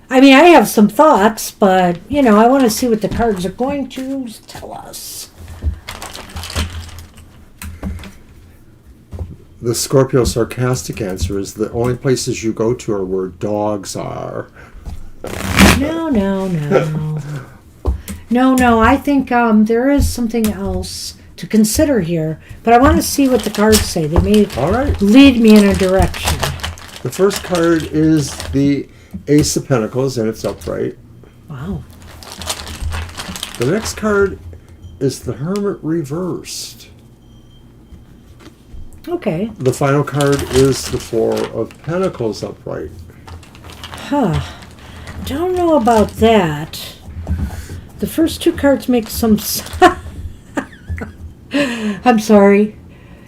I mean, I have some thoughts, but, I want to see what the cards are going to tell us. The Scorpio sarcastic answer is the only places you go to are where dogs are. No. No, I think there is something else to consider here, but I want to see what the cards say. They may All right. lead me in a direction. The first card is the Ace of Pentacles, and it's upright. Wow. The next card is the Hermit reversed. Okay. The final card is the Four of Pentacles upright. Huh. Don't know about that. The first two cards make some... I'm sorry.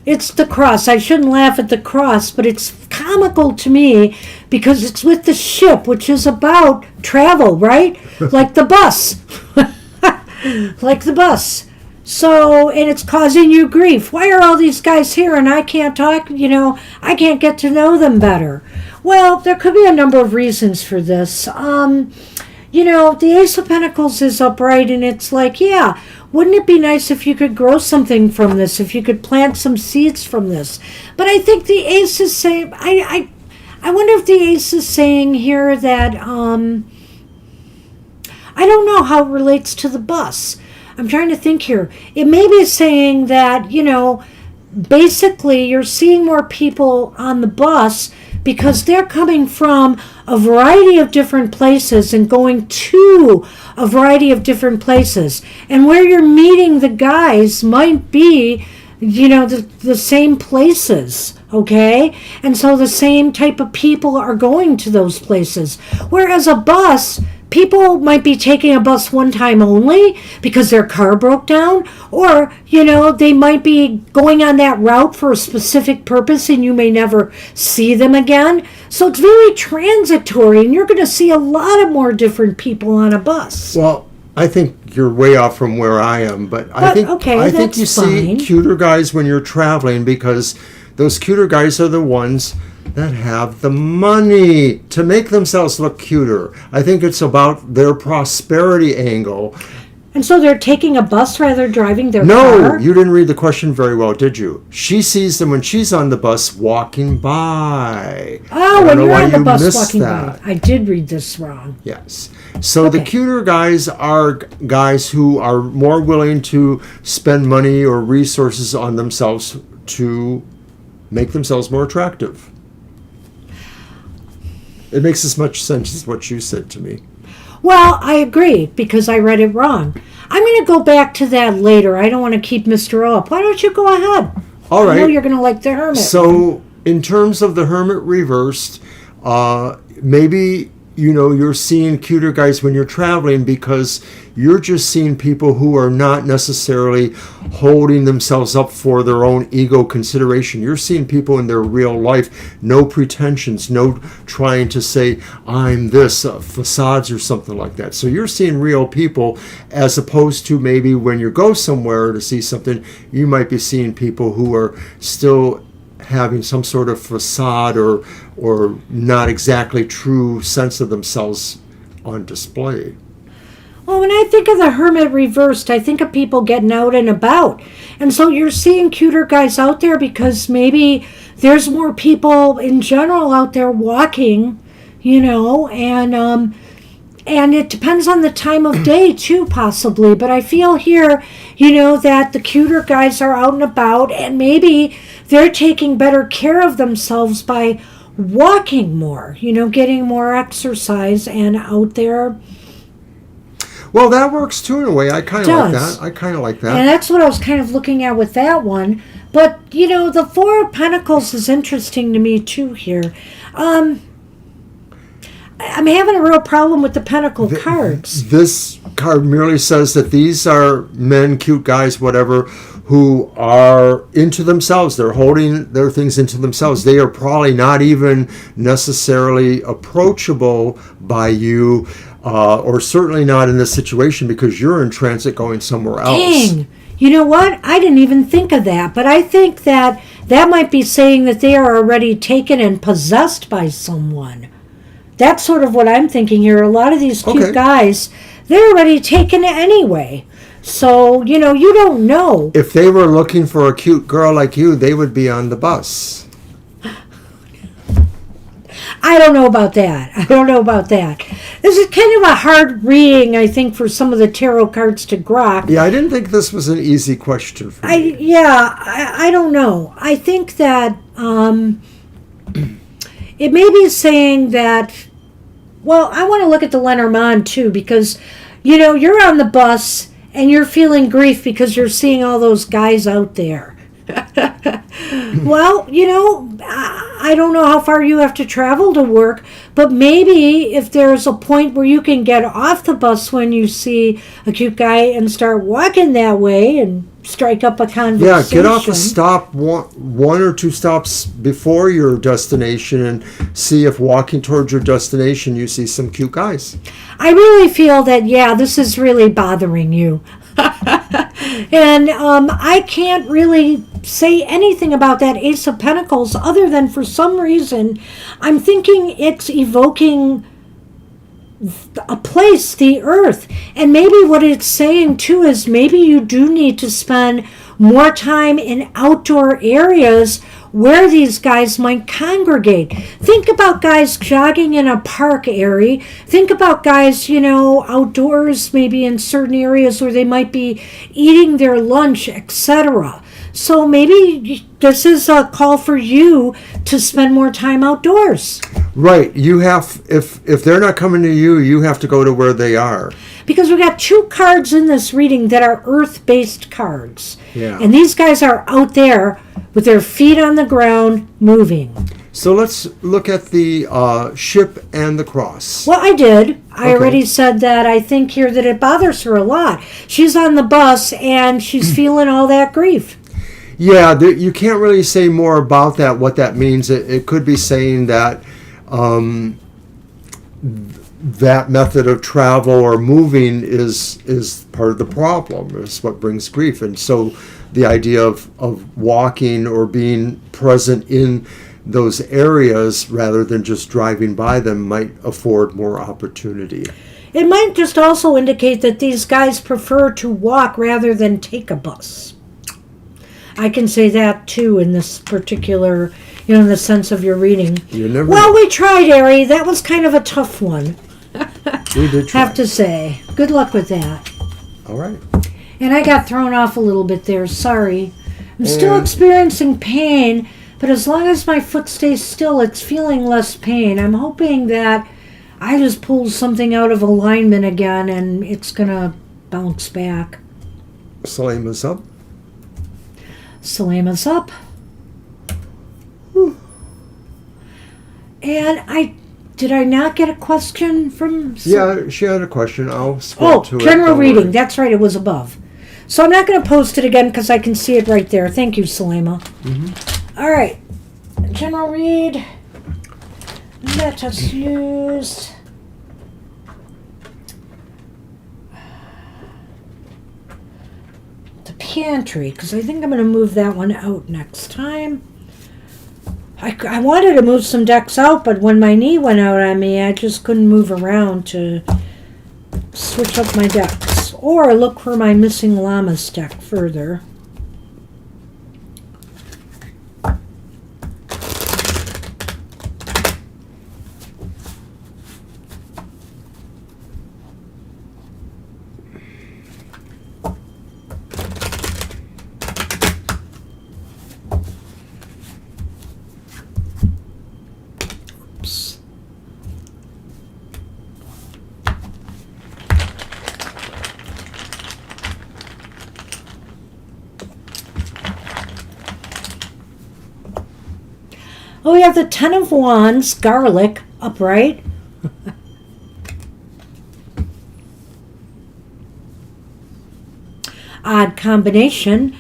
It's the cross. I shouldn't laugh at the cross, but it's comical to me because it's with the ship, which is about travel, right? Like the bus. Like the bus. So, and it's causing you grief. Why are all these guys here and I can't talk? I can't get to know them better. Well, there could be a number of reasons for this. The Ace of Pentacles is upright, and it's like, yeah, wouldn't it be nice if you could grow something from this, if you could plant some seeds from this? But I think the Ace is saying, I wonder if the Ace is saying here that, I don't know how it relates to the bus. I'm trying to think here. It may be saying that, basically you're seeing more people on the bus because they're coming from a variety of different places and going to a variety of different places. And where you're meeting the guys might be, the same places, okay? And so the same type of people are going to those places. Whereas a bus, people might be taking a bus one time only because their car broke down, or, they might be going on that route for a specific purpose and you may never see them again. So it's very transitory, and you're going to see a lot of more different people on a bus. Well, I think you're way off from where I am, but I think you see cuter guys when you're traveling because those cuter guys are the ones that have the money to make themselves look cuter. I think it's about their prosperity angle. And so they're taking a bus rather than driving their car? No, you didn't read the question very well, did you? She sees them when she's on the bus walking by. Oh, when you're on the bus walking by. I did read this wrong. Yes. So the cuter guys are guys who are more willing to spend money or resources on themselves to make themselves more attractive. It makes as much sense as what you said to me. Well, I agree because I read it wrong. I'm going to go back to that later. I don't want to keep Mr. O up. Why don't you go ahead? All right. I know you're going to like the Hermit. So in terms of the Hermit reversed, maybe you're seeing cuter guys when you're traveling because you're just seeing people who are not necessarily holding themselves up for their own ego consideration. You're seeing people in their real life, no pretensions, no trying to say, I'm this, facades or something like that. So you're seeing real people as opposed to maybe when you go somewhere to see something, you might be seeing people who are still having some sort of facade or not exactly true sense of themselves on display. Well, when I think of the Hermit reversed, I think of people getting out and about. And so you're seeing cuter guys out there because maybe there's more people in general out there walking, and it depends on the time of day too, possibly. But I feel here, that the cuter guys are out and about, and maybe they're taking better care of themselves by walking more, getting more exercise and out there. Well, that works too in a way. I kind of like that. And that's what I was kind of looking at with that one. But, the Four of Pentacles is interesting to me too here. I'm having a real problem with the Pentacle cards. This card merely says that these are men, cute guys, whatever, who are into themselves. They're holding their things into themselves. They are probably not even necessarily approachable by you. or certainly not in this situation because you're in transit going somewhere else. Dang. You know what? I didn't even think of that. But I think that might be saying that they are already taken and possessed by someone. That's sort of what I'm thinking here. A lot of these cute guys, they're already taken anyway. So, you don't know. If they were looking for a cute girl like you, they would be on the bus. I don't know about that. This is kind of a hard reading, I think, for some of the tarot cards to grok. Yeah, I didn't think this was an easy question for me. I don't know. I think that it may be saying that, well, I want to look at the Lenormand too, because, you're on the bus and you're feeling grief because you're seeing all those guys out there. Well, I don't know how far you have to travel to work, but maybe if there's a point where you can get off the bus when you see a cute guy and start walking that way and strike up a conversation. Yeah, get off a stop, one or two stops before your destination, and see if walking towards your destination you see some cute guys. I really feel that, this is really bothering you. And I can't really say anything about that Ace of Pentacles other than for some reason I'm thinking it's evoking a place, the earth. And maybe what it's saying too is maybe you do need to spend more time in outdoor areas where these guys might congregate. Think about guys jogging in a park area. Think about guys, outdoors, maybe in certain areas where they might be eating their lunch, etc. So maybe this is a call for you to spend more time outdoors. Right. You have, if they're not coming to you, you have to go to where they are. Because we got two cards in this reading that are earth-based cards. Yeah. And these guys are out there with their feet on the ground moving. So let's look at the ship and the cross. Well, I did. I already said that I think here that it bothers her a lot. She's on the bus and she's feeling all that grief. Yeah, you can't really say more about that, what that means. It could be saying that that method of travel or moving is part of the problem. It's what brings grief. And so the idea of walking or being present in those areas rather than just driving by them might afford more opportunity. It might just also indicate that these guys prefer to walk rather than take a bus. I can say that too in this particular, in the sense of your reading. Well, we tried, Ari. That was kind of a tough one. We did try. Have to say. Good luck with that. All right. And I got thrown off a little bit there. Sorry. I'm still experiencing pain, but as long as my foot stays still, it's feeling less pain. I'm hoping that I just pulled something out of alignment again and it's going to bounce back. Selema's up. Selema's up. Whew. And did I not get a question from... Yeah, she had a question. I'll scroll to it. General reading. That's right. It was above. So I'm not going to post it again because I can see it right there. Thank you, Selema. Mm-hmm. All right. General read. Let us use... the pantry, because I think I'm going to move that one out next time. I wanted to move some decks out, but when my knee went out on me, I just couldn't move around to switch up my decks. Or look for my missing llamas deck further. Oh, we have the Ten of Wands, garlic, upright. Odd combination.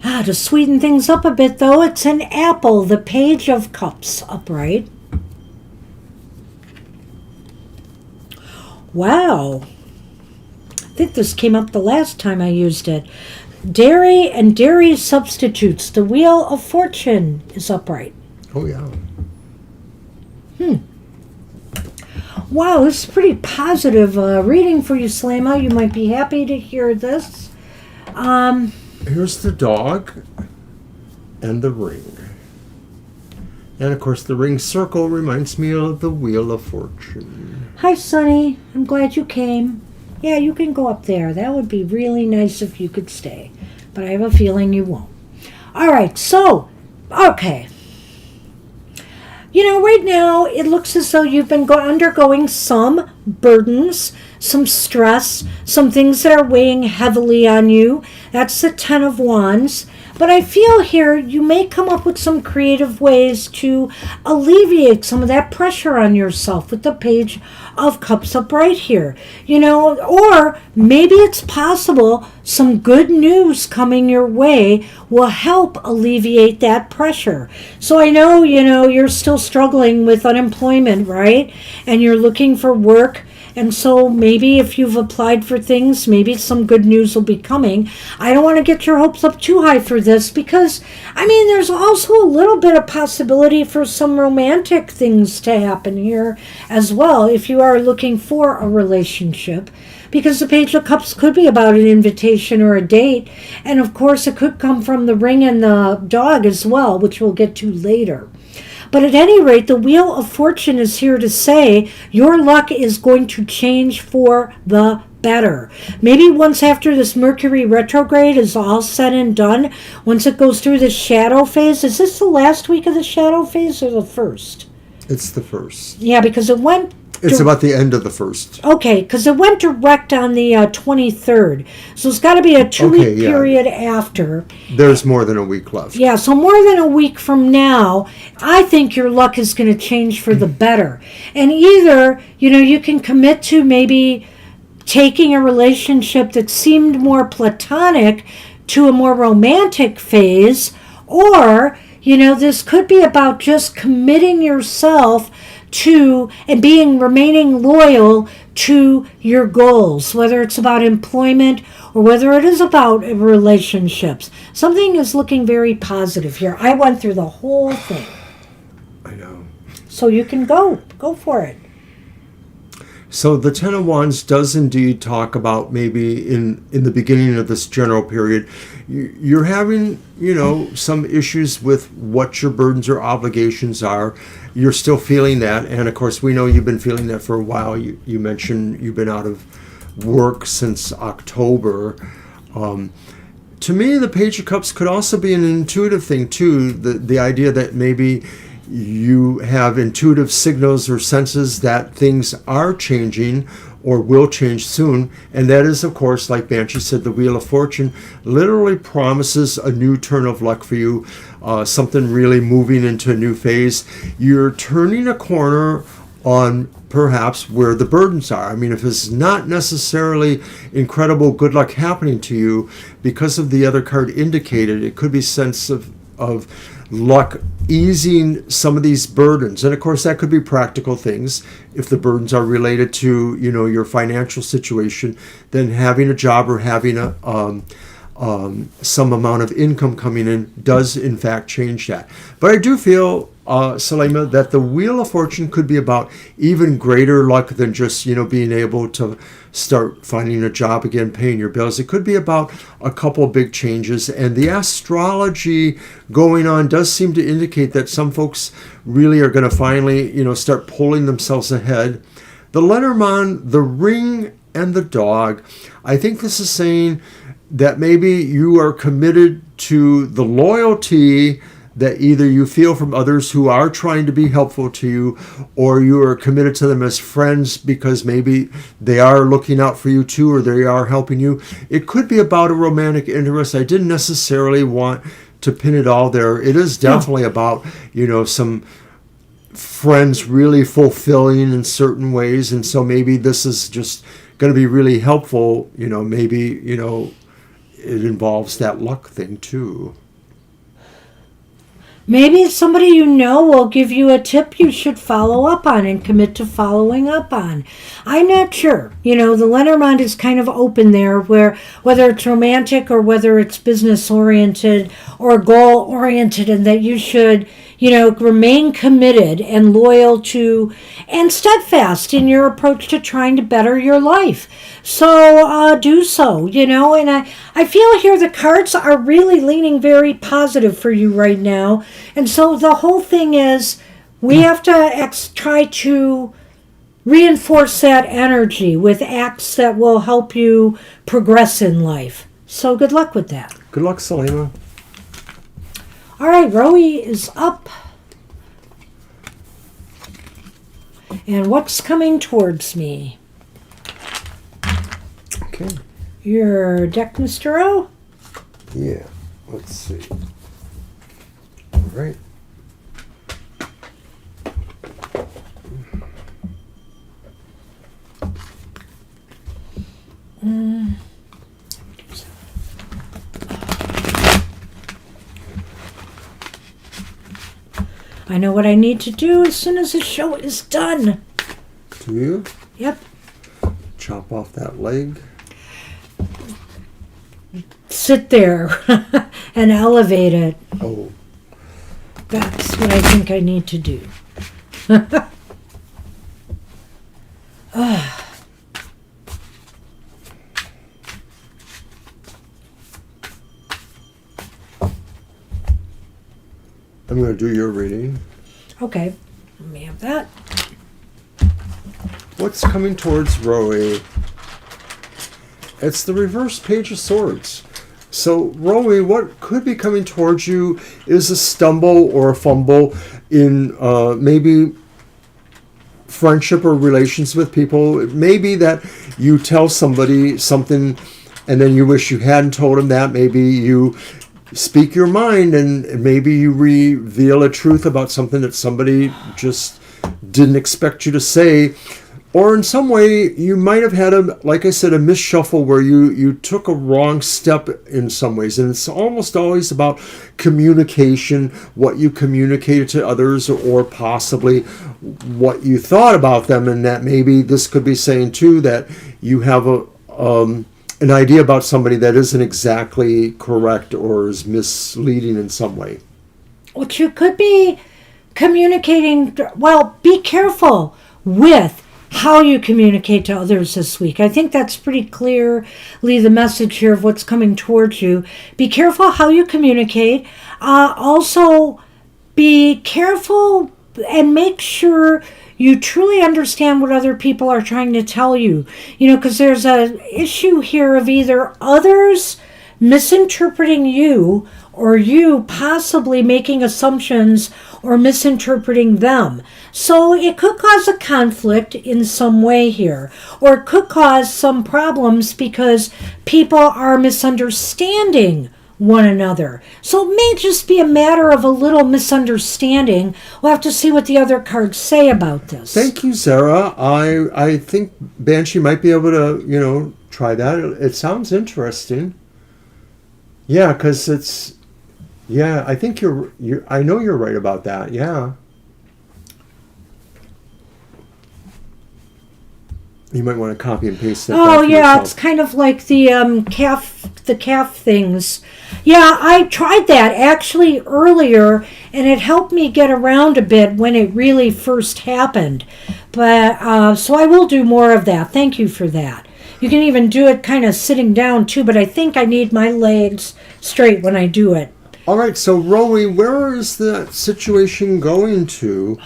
To sweeten things up a bit, though, it's an apple, the Page of Cups, upright. Wow. I think this came up the last time I used it. Dairy and dairy substitutes. The Wheel of Fortune is upright. Oh, yeah. Wow, this is pretty positive reading for you, Slama. You might be happy to hear this. Here's the dog and the ring. And, of course, the ring circle reminds me of the Wheel of Fortune. Hi, Sonny. I'm glad you came. Yeah, you can go up there. That would be really nice if you could stay. But I have a feeling you won't. All right, so, okay. You know, right now, it looks as though you've been undergoing some burdens, some stress, some things that are weighing heavily on you. That's the Ten of Wands. But I feel here you may come up with some creative ways to alleviate some of that pressure on yourself with the Page of Cups up right here. You know, or maybe it's possible some good news coming your way will help alleviate that pressure. So I know, you know, you're still struggling with unemployment, right? And you're looking for work. And so maybe if you've applied for things, maybe some good news will be coming. I don't want to get your hopes up too high for this because, I mean, there's also a little bit of possibility for some romantic things to happen here as well if you are looking for a relationship. Because the Page of Cups could be about an invitation or a date. And of course, it could come from the ring and the dog as well, which we'll get to later. But at any rate, the Wheel of Fortune is here to say your luck is going to change for the better. Maybe once after this Mercury retrograde is all said and done, once it goes through the shadow phase, is this the last week of the shadow phase or the first? It's the first. Yeah, because it went... It's about the end of the first. Okay, because it went direct on the 23rd. So it's got to be a 2-week period after. There's more than a week left. Yeah, so more than a week from now, I think your luck is going to change for the better. And either, you know, you can commit to maybe taking a relationship that seemed more platonic to a more romantic phase, or, you know, this could be about just committing yourself to and remaining loyal to your goals, whether it's about employment or whether it is about relationships. Something is looking very positive here. I went through the whole thing. I know. So you can go for it. So the Ten of Wands does indeed talk about maybe in the beginning of this general period, you're having, you know, some issues with what your burdens or obligations are. You're still feeling that. And of course, we know you've been feeling that for a while. You mentioned you've been out of work since October. To me, the Page of Cups could also be an intuitive thing too. The idea that maybe you have intuitive signals or senses that things are changing or will change soon. And that is, of course, like Banshee said, the Wheel of Fortune literally promises a new turn of luck for you, something really moving into a new phase. You're turning a corner on perhaps where the burdens are. I mean, if it's not necessarily incredible good luck happening to you, because of the other card indicated, it could be sense of luck easing some of these burdens. And of course, that could be practical things. If the burdens are related to, you know, your financial situation, then having a job or having some amount of income coming in does in fact change that. But I do feel, Salima, that the Wheel of Fortune could be about even greater luck than just, you know, being able to start finding a job again, paying your bills. It could be about a couple of big changes. And the astrology going on does seem to indicate that some folks really are going to finally, you know, start pulling themselves ahead. The Lenormand, the ring, and the dog. I think this is saying that maybe you are committed to the loyalty that either you feel from others who are trying to be helpful to you, or you are committed to them as friends because maybe they are looking out for you too, or they are helping you. It could be about a romantic interest. I didn't necessarily want to pin it all there. It is definitely about, you know, some friends really fulfilling in certain ways. And so maybe this is just going to be really helpful. You know, maybe, you know, it involves that luck thing too. Maybe somebody you know will give you a tip you should follow up on and commit to following up on. I'm not sure. The Lenormand is kind of open there, where whether it's romantic or whether it's business oriented or goal oriented, and that you should, remain committed and loyal to and steadfast in your approach to trying to better your life. So do so, and I feel here the cards are really leaning very positive for you right now. And so the whole thing is we have to try to reinforce that energy with acts that will help you progress in life. So good luck with that. Good luck, Selena. All right, Roe is up. And what's coming towards me? Okay. Your deck, Mr. O? Yeah. Let's see. All right. I know what I need to do as soon as the show is done. Do you? Yep. Chop off that leg. Sit there and elevate it. Oh. That's what I think I need to do. I'm going to do your reading. Okay. Let me have that. What's coming towards Roe? It's the reverse Page of Swords. So, Roe, what could be coming towards you is a stumble or a fumble in maybe friendship or relations with people. It may be that you tell somebody something and then you wish you hadn't told them that. Maybe you speak your mind and maybe you reveal a truth about something that somebody just didn't expect you to say. Or in some way, you might have had, like I said, a misshuffle where you took a wrong step in some ways. And it's almost always about communication, what you communicated to others, or possibly what you thought about them. And that maybe this could be saying, too, that you have an idea about somebody that isn't exactly correct or is misleading in some way. What you could be communicating, well, be careful with how you communicate to others this week. I think that's pretty clearly the message here of what's coming towards you. Be careful how you communicate. Also, be careful and make sure you truly understand what other people are trying to tell you. Because there's an issue here of either others misinterpreting you or you possibly making assumptions or misinterpreting them. So it could cause a conflict in some way here, or it could cause some problems because people are misunderstanding one another. So it may just be a matter of a little misunderstanding. We'll have to see what the other cards say about this. Thank you, Sarah. I think Banshee might be able to, try that. It sounds interesting. Yeah, because it's... Yeah, I think I know you're right about that. Yeah. You might want to copy and paste that. Oh yeah, it's kind of like the calf things. Yeah, I tried that actually earlier, and it helped me get around a bit when it really first happened. But so I will do more of that. Thank you for that. You can even do it kind of sitting down too, but I think I need my legs straight when I do it. All right, so Roe, where is that situation going to?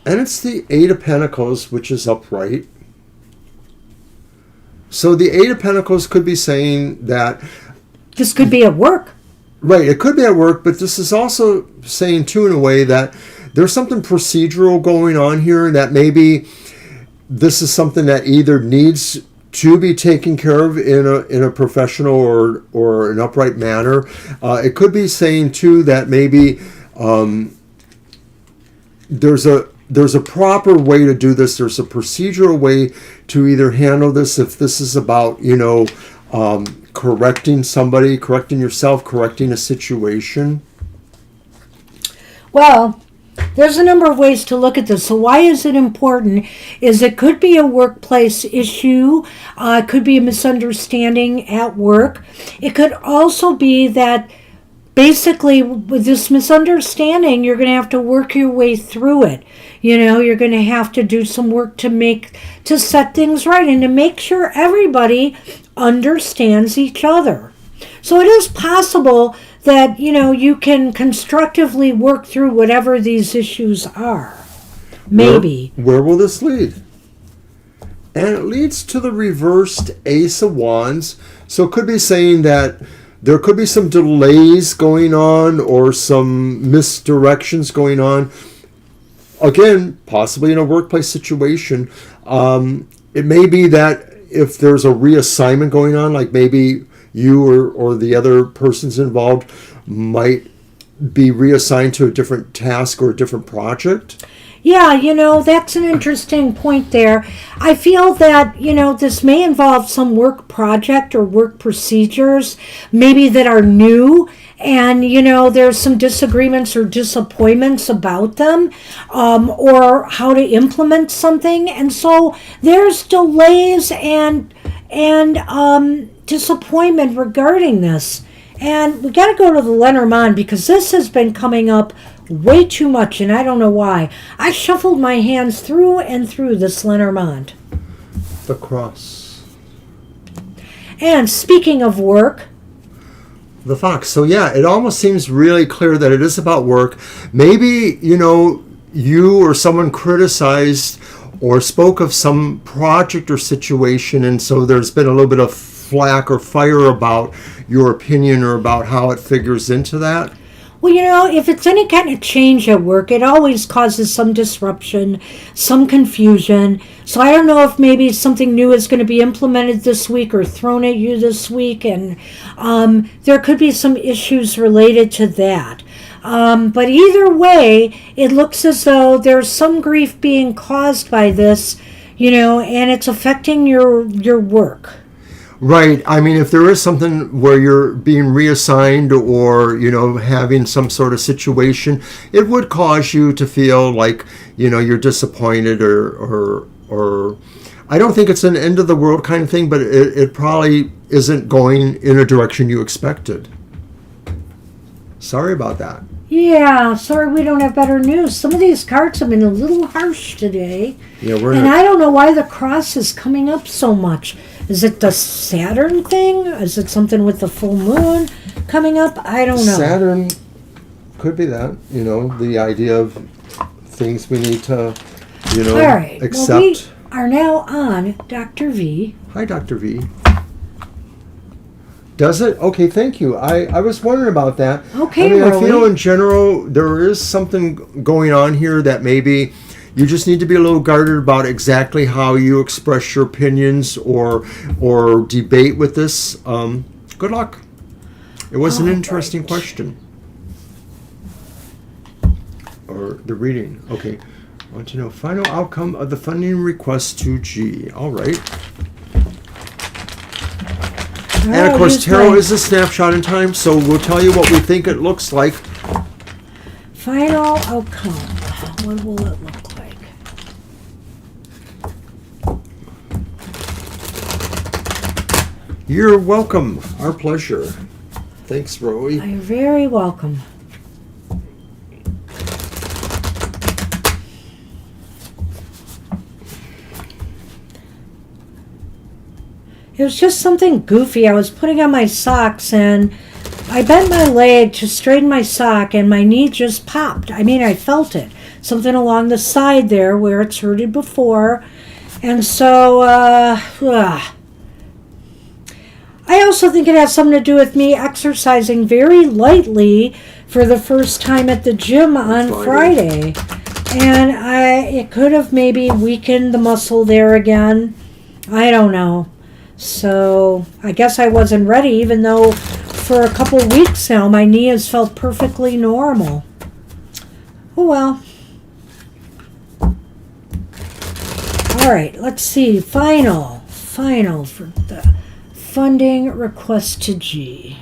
And it's the Eight of Pentacles, which is upright. So the Eight of Pentacles could be saying that... This could be at work. Right, it could be at work, but this is also saying, too, in a way that there's something procedural going on here, that maybe this is something that either needs to be taken care of in a professional or an upright manner. It could be saying too that maybe there's a proper way to do this. There's a procedural way to either handle this if this is about correcting somebody, correcting yourself, correcting a situation. Well, there's a number of ways to look at this. So why is it important? Is it could be a workplace issue. It could be a misunderstanding at work. It could also be that basically with this misunderstanding, you're going to have to work your way through it. You're going to have to do some work to set things right and to make sure everybody understands each other. So it is possible that, you can constructively work through whatever these issues are. Maybe. Where will this lead? And it leads to the reversed Ace of Wands. So it could be saying that there could be some delays going on or some misdirections going on. Again, possibly in a workplace situation. It may be that if there's a reassignment going on, like maybe you or the other persons involved might be reassigned to a different task or a different project. Yeah, that's an interesting point there. I feel that, this may involve some work project or work procedures, maybe that are new, and, there's some disagreements or disappointments about them, or how to implement something. And so there's delays and disappointment regarding this. And we got to go to the Lenormand because this has been coming up way too much, and I don't know why. I shuffled my hands through and through this Lenormand. The Cross. And speaking of work, the Fox. So yeah, it almost seems really clear that it is about work. Maybe, you or someone criticized or spoke of some project or situation, and so there's been a little bit of flack or fire about your opinion or about how it figures into that. Well, if it's any kind of change at work, it always causes some disruption, some confusion. So I don't know if maybe something new is going to be implemented this week or thrown at you this week, and there could be some issues related to that. But either way, it looks as though there's some grief being caused by this, and it's affecting your work. Right. I mean, if there is something where you're being reassigned or, having some sort of situation, it would cause you to feel like, you're disappointed or I don't think it's an end of the world kind of thing, but it probably isn't going in a direction you expected. Sorry about that. Yeah, sorry we don't have better news. Some of these cards have been a little harsh today. Yeah, I don't know why the Cross is coming up so much. Is it the Saturn thing? Is it something with the full moon coming up? I don't know. Saturn could be that, the idea of things we need to, All right. accept. Well, we are now on Dr. V. Hi, Dr. V. Does it? Okay, thank you. I was wondering about that. Okay, I Rolly. feel in general there is something going on here that maybe you just need to be a little guarded about exactly how you express your opinions or debate with this. Good luck. It was an interesting question. Or the reading. Okay. I want to know final outcome of the funding request to G. All right. And of course, tarot is a snapshot in time, so we'll tell you what we think it looks like. Final outcome. What will it look like? You're welcome. Our pleasure. Thanks, Roe. You're very welcome. It was just something goofy. I was putting on my socks and I bent my leg to straighten my sock and my knee just popped. I mean, I felt it. Something along the side there where it's hurted before. And so, I also think it has something to do with me exercising very lightly for the first time at the gym on Friday. And it could have maybe weakened the muscle there again. I don't know. So I guess I wasn't ready, even though for a couple weeks now my knee has felt perfectly normal. Oh well. All right, let's see. Final for the funding request to G.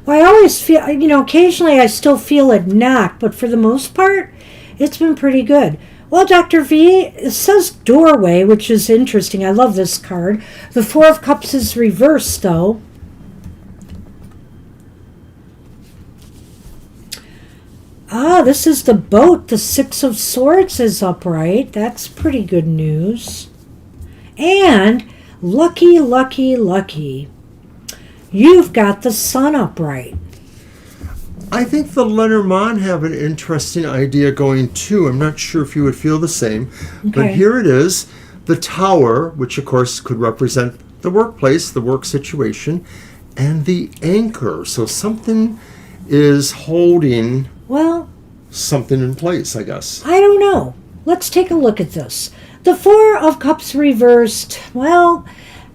Well, I always feel, occasionally I still feel it knock, but for the most part, it's been pretty good. Well, Dr. V, it says doorway, which is interesting. I love this card. The Four of Cups is reversed, though. Ah, this is the boat. The Six of Swords is upright. That's pretty good news. And lucky, lucky, lucky. You've got the Sun upright. I think the Lenormand have an interesting idea going too. I'm not sure if you would feel the same. But Okay. here it is. The Tower, which of course could represent the workplace, the work situation, and the Anchor. So something is holding Well, something in place, I guess. I don't know. Let's take a look at this. The Four of Cups reversed, well,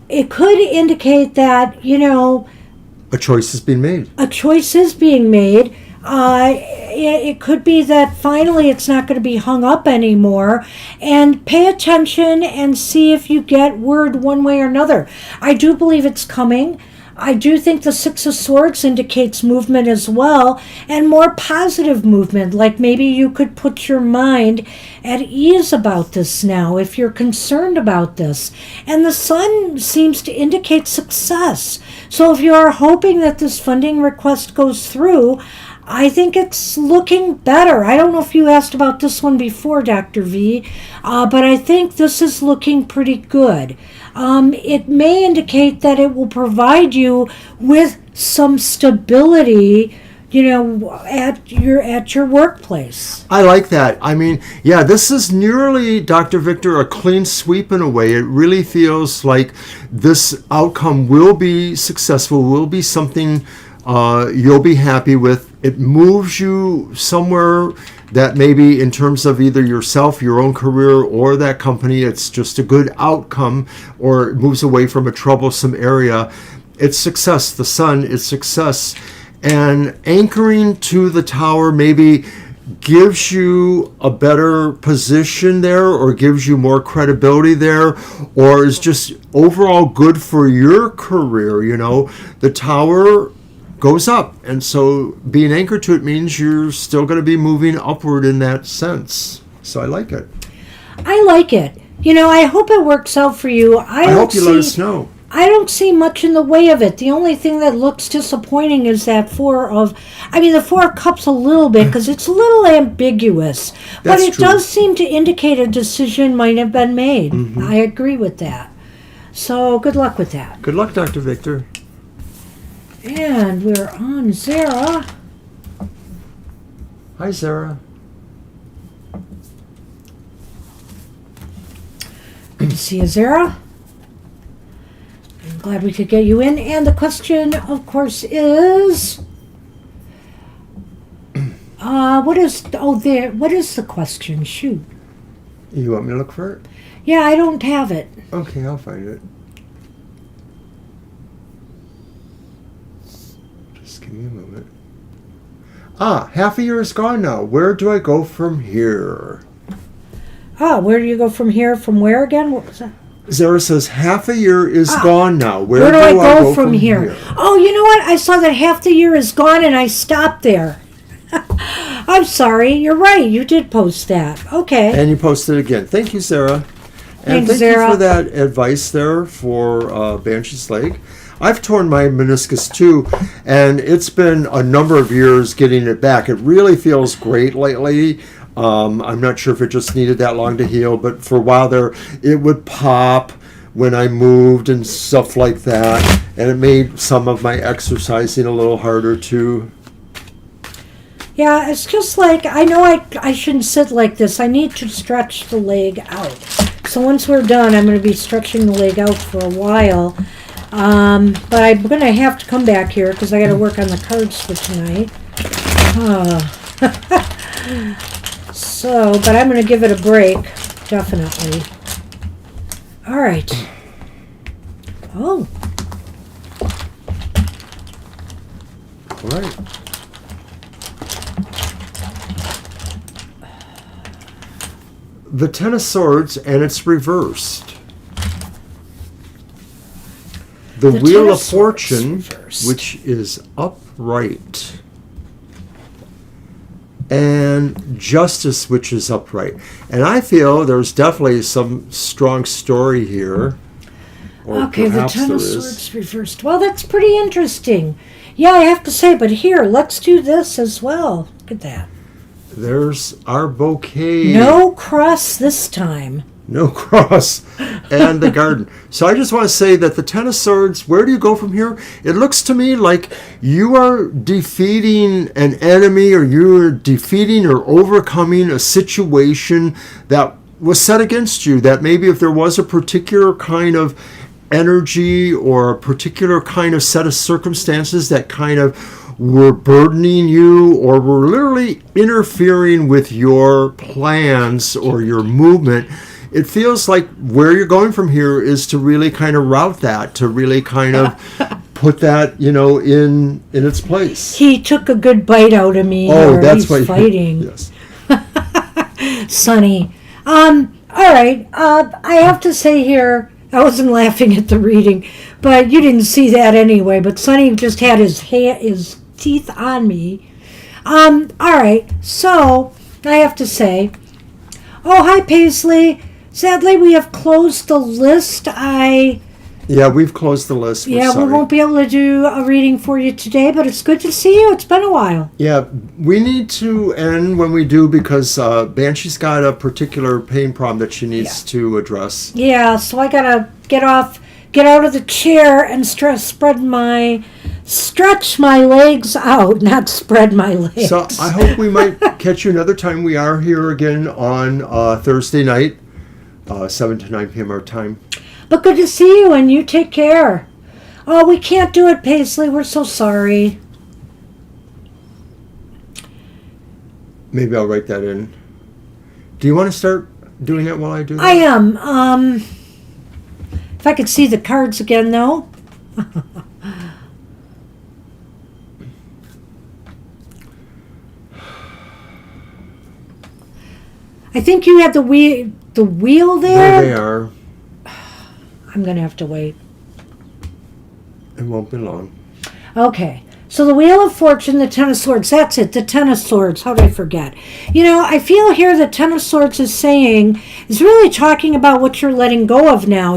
it could indicate that, A choice has been made. a choice is being made. It could be that finally it's not going to be hung up anymore. And pay attention and see if you get word one way or another. I do believe it's coming. I do think the Six of Swords indicates movement as well, and more positive movement. Like maybe you could put your mind at ease about this now if you're concerned about this. And the Sun seems to indicate success. So if you are hoping that this funding request goes through, I think it's looking better. I don't know if you asked about this one before, Dr. V, but I think this is looking pretty good. It may indicate that it will provide you with some stability, at your workplace. I like that. I mean, yeah, this is nearly, Dr. Victor, a clean sweep in a way. It really feels like this outcome will be successful, will be something you'll be happy with. It moves you somewhere that maybe in terms of either yourself, your own career, or that company, it's just a good outcome, or it moves away from a troublesome area. It's success. The Sun is success. And anchoring to the Tower maybe gives you a better position there, or gives you more credibility there, or is just overall good for your career. The Tower goes up, and so being anchored to it means you're still going to be moving upward in that sense. So I like it. I like it. I hope it works out for you. I hope you let us know. I don't see much in the way of it. The only thing that looks disappointing is that the Four of Cups a little bit, because it's a little ambiguous. But it true. does seem to indicate a decision might have been made. Mm-hmm. I agree with that. So good luck with that. Good luck, Dr. Victor. And we're on Zara. Hi, Sarah. Good to see you, Zara. I'm glad we could get you in. And the question, of course, is... what is the question? Shoot. You want me to look for it? Yeah, I don't have it. Okay, I'll find it. Just give me a moment. Half a year is gone now. Where do I go from here? Where do you go from here? From where again? What was that? Zara says half a year is gone now. Where do I go from here? Oh, you know what? I saw that half the year is gone and I stopped there. I'm sorry. You're right. You did post that. Okay. And you posted it again. Thank you, Sarah. And Thanks, thank Sarah. you for that advice there for Banshee's leg. I've torn my meniscus too, and it's been a number of years getting it back. It really feels great lately. I'm not sure if it just needed that long to heal, but for a while there, it would pop when I moved and stuff like that, and it made some of my exercising a little harder too. Yeah, it's just like, I know I shouldn't sit like this. I need to stretch the leg out. So once we're done, I'm going to be stretching the leg out for a while. But I'm going to have to come back here because I got to work on the cards for tonight. But I'm going to give it a break, definitely. All right. Oh. All right. The Ten of Swords, and it's reversed. The Wheel Ten of of Swords Fortune, reversed. which is up upright. And Justice, which is upright. And I feel there's definitely some strong story here. Or Okay, the perhaps Ten there of is. Swords reversed. Well, that's pretty interesting. Yeah, I have to say, but here, let's do this as well. Look at that. There's our bouquet. No cross this time. No cross. And the garden. So I just want to say that the Ten of Swords, where do you go from here? It looks to me like you are defeating an enemy, or you're defeating or overcoming a situation that was set against you. That maybe if there was a particular kind of energy or a particular kind of set of circumstances that kind of were burdening you or were literally interfering with your plans or your movement, it feels like where you're going from here is to really kind of route that, to really kind of put that, in its place. He took a good bite out of me. Oh, that's he's why. Fighting. Yes. Sonny. All right. I have to say here, I wasn't laughing at the reading, but you didn't see that anyway. But Sonny just had his teeth on me. All right. So I have to say, oh, hi, Paisley. Sadly, we have closed the list. Yeah, we've closed the list. We're sorry. We won't be able to do a reading for you today, but it's good to see you. It's been a while. Yeah, we need to end when we do because Banshee's got a particular pain problem that she needs to address. Yeah, so I gotta get out of the chair and stretch my legs out, not spread my legs. So I hope we might catch you another time. We are here again on Thursday night, 7 to 9 p.m. our time. But good to see you, and you take care. Oh, we can't do it, Paisley. We're so sorry. Maybe I'll write that in. Do you want to start doing that while I do that? I am. If I could see the cards again, though. I think you had the wheel there. There they are. I'm going to have to wait. It won't be long. Okay. So the Wheel of Fortune, the Ten of Swords. That's it, the Ten of Swords. How did I forget? I feel here the Ten of Swords is really talking about what you're letting go of now,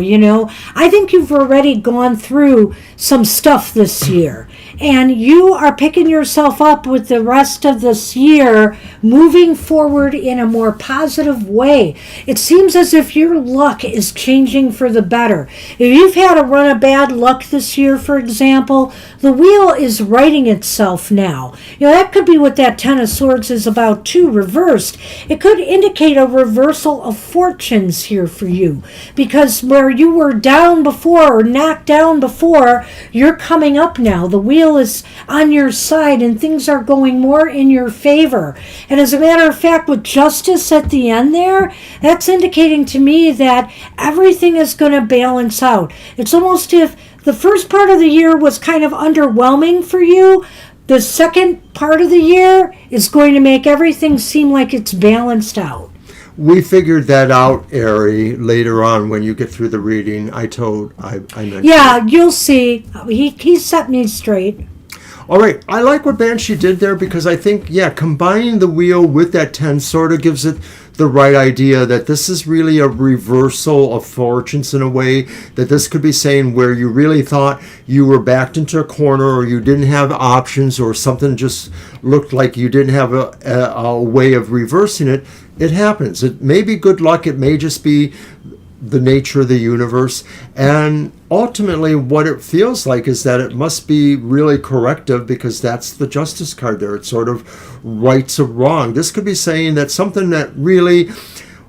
I think you've already gone through some stuff this year. And you are picking yourself up with the rest of this year, moving forward in a more positive way. It seems as if your luck is changing for the better. If you've had a run of bad luck this year, for example, the wheel is righting itself now. That could be what that Ten of Swords is about too, reversed. It could indicate a reversal of fortunes here for you. Because where you were down before or knocked down before, you're coming up now. The wheel is on your side and things are going more in your favor. And as a matter of fact, with Justice at the end there, that's indicating to me that everything is going to balance out. It's almost if the first part of the year was kind of underwhelming for you, the second part of the year is going to make everything seem like it's balanced out. We figured that out, Ari, later on when you get through the reading. I mentioned. Yeah, you'll see. He set me straight. All right, I like what Banshee did there because I think, combining the wheel with that 10 sort of gives it the right idea that this is really a reversal of fortunes in a way, that this could be saying where you really thought you were backed into a corner or you didn't have options or something just looked like you didn't have a way of reversing it. It happens. It may be good luck. It may just be the nature of the universe. And ultimately what it feels like is that it must be really corrective because that's the Justice card there. It sort of rights a wrong. This could be saying that something that really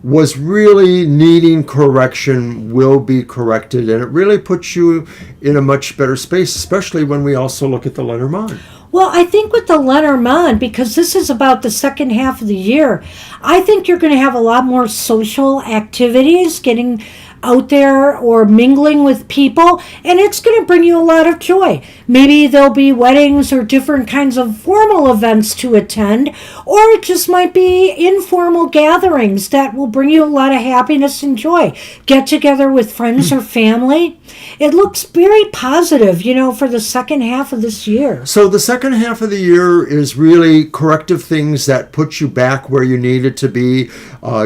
was really needing correction will be corrected, and it really puts you in a much better space, especially when we also look at the Lenormand. Well, I think with the Lenormand, because this is about the second half of the year, I think you're going to have a lot more social activities, getting out there or mingling with people, and it's going to bring you a lot of joy. Maybe there'll be weddings or different kinds of formal events to attend, or it just might be informal gatherings that will bring you a lot of happiness and joy. Get together with friends or family. It looks very positive, for the second half of this year. So the second half of the year is really corrective things that put you back where you needed to be,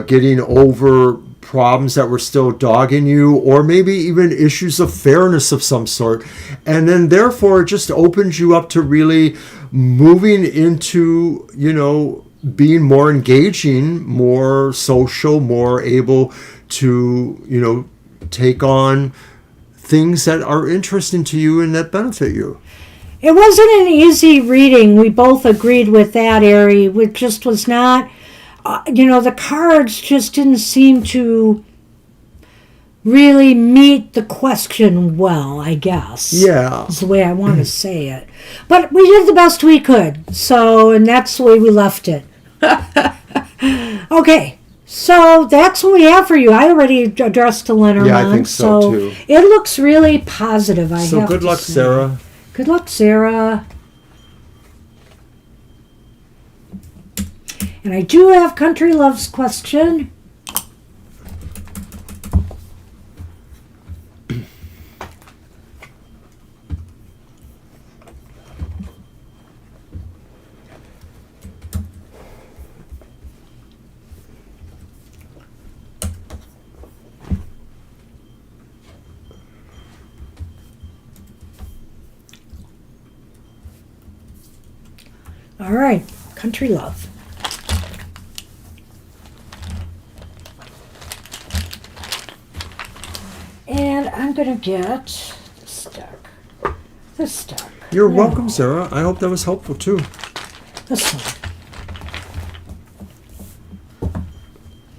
getting over problems that were still dogging you, or maybe even issues of fairness of some sort. And then therefore it just opens you up to really moving into, being more engaging, more social, more able to, take on things that are interesting to you and that benefit you. It wasn't an easy reading. We both agreed with that, Ari. It just was not, the cards just didn't seem to really meet the question well, I guess. Yeah. Is the way I want to say it. But we did the best we could. And that's the way we left it. Okay. So that's what we have for you. I already addressed the Lenormand. Yeah, I think so too. It looks really positive, I have to say. So good luck, Sarah. Good luck, Sarah. And I do have Country Love's question. All right, Country Love. And I'm going to get this deck. You're welcome, Sarah. I hope that was helpful too. This one.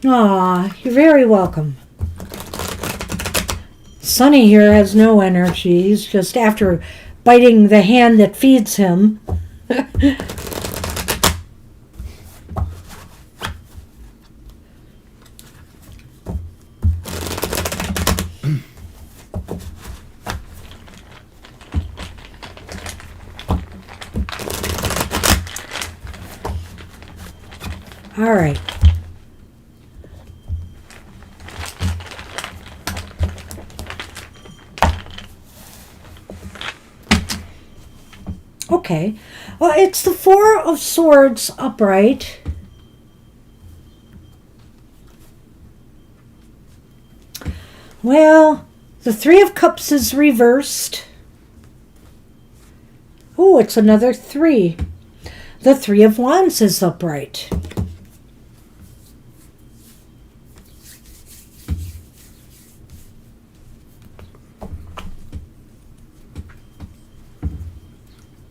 Aw, you're very welcome. Sonny here has no energy. He's just after biting the hand that feeds him. All right. Okay. Well, it's the Four of Swords upright. Well, the Three of Cups is reversed. Oh, it's another three. The Three of Wands is upright.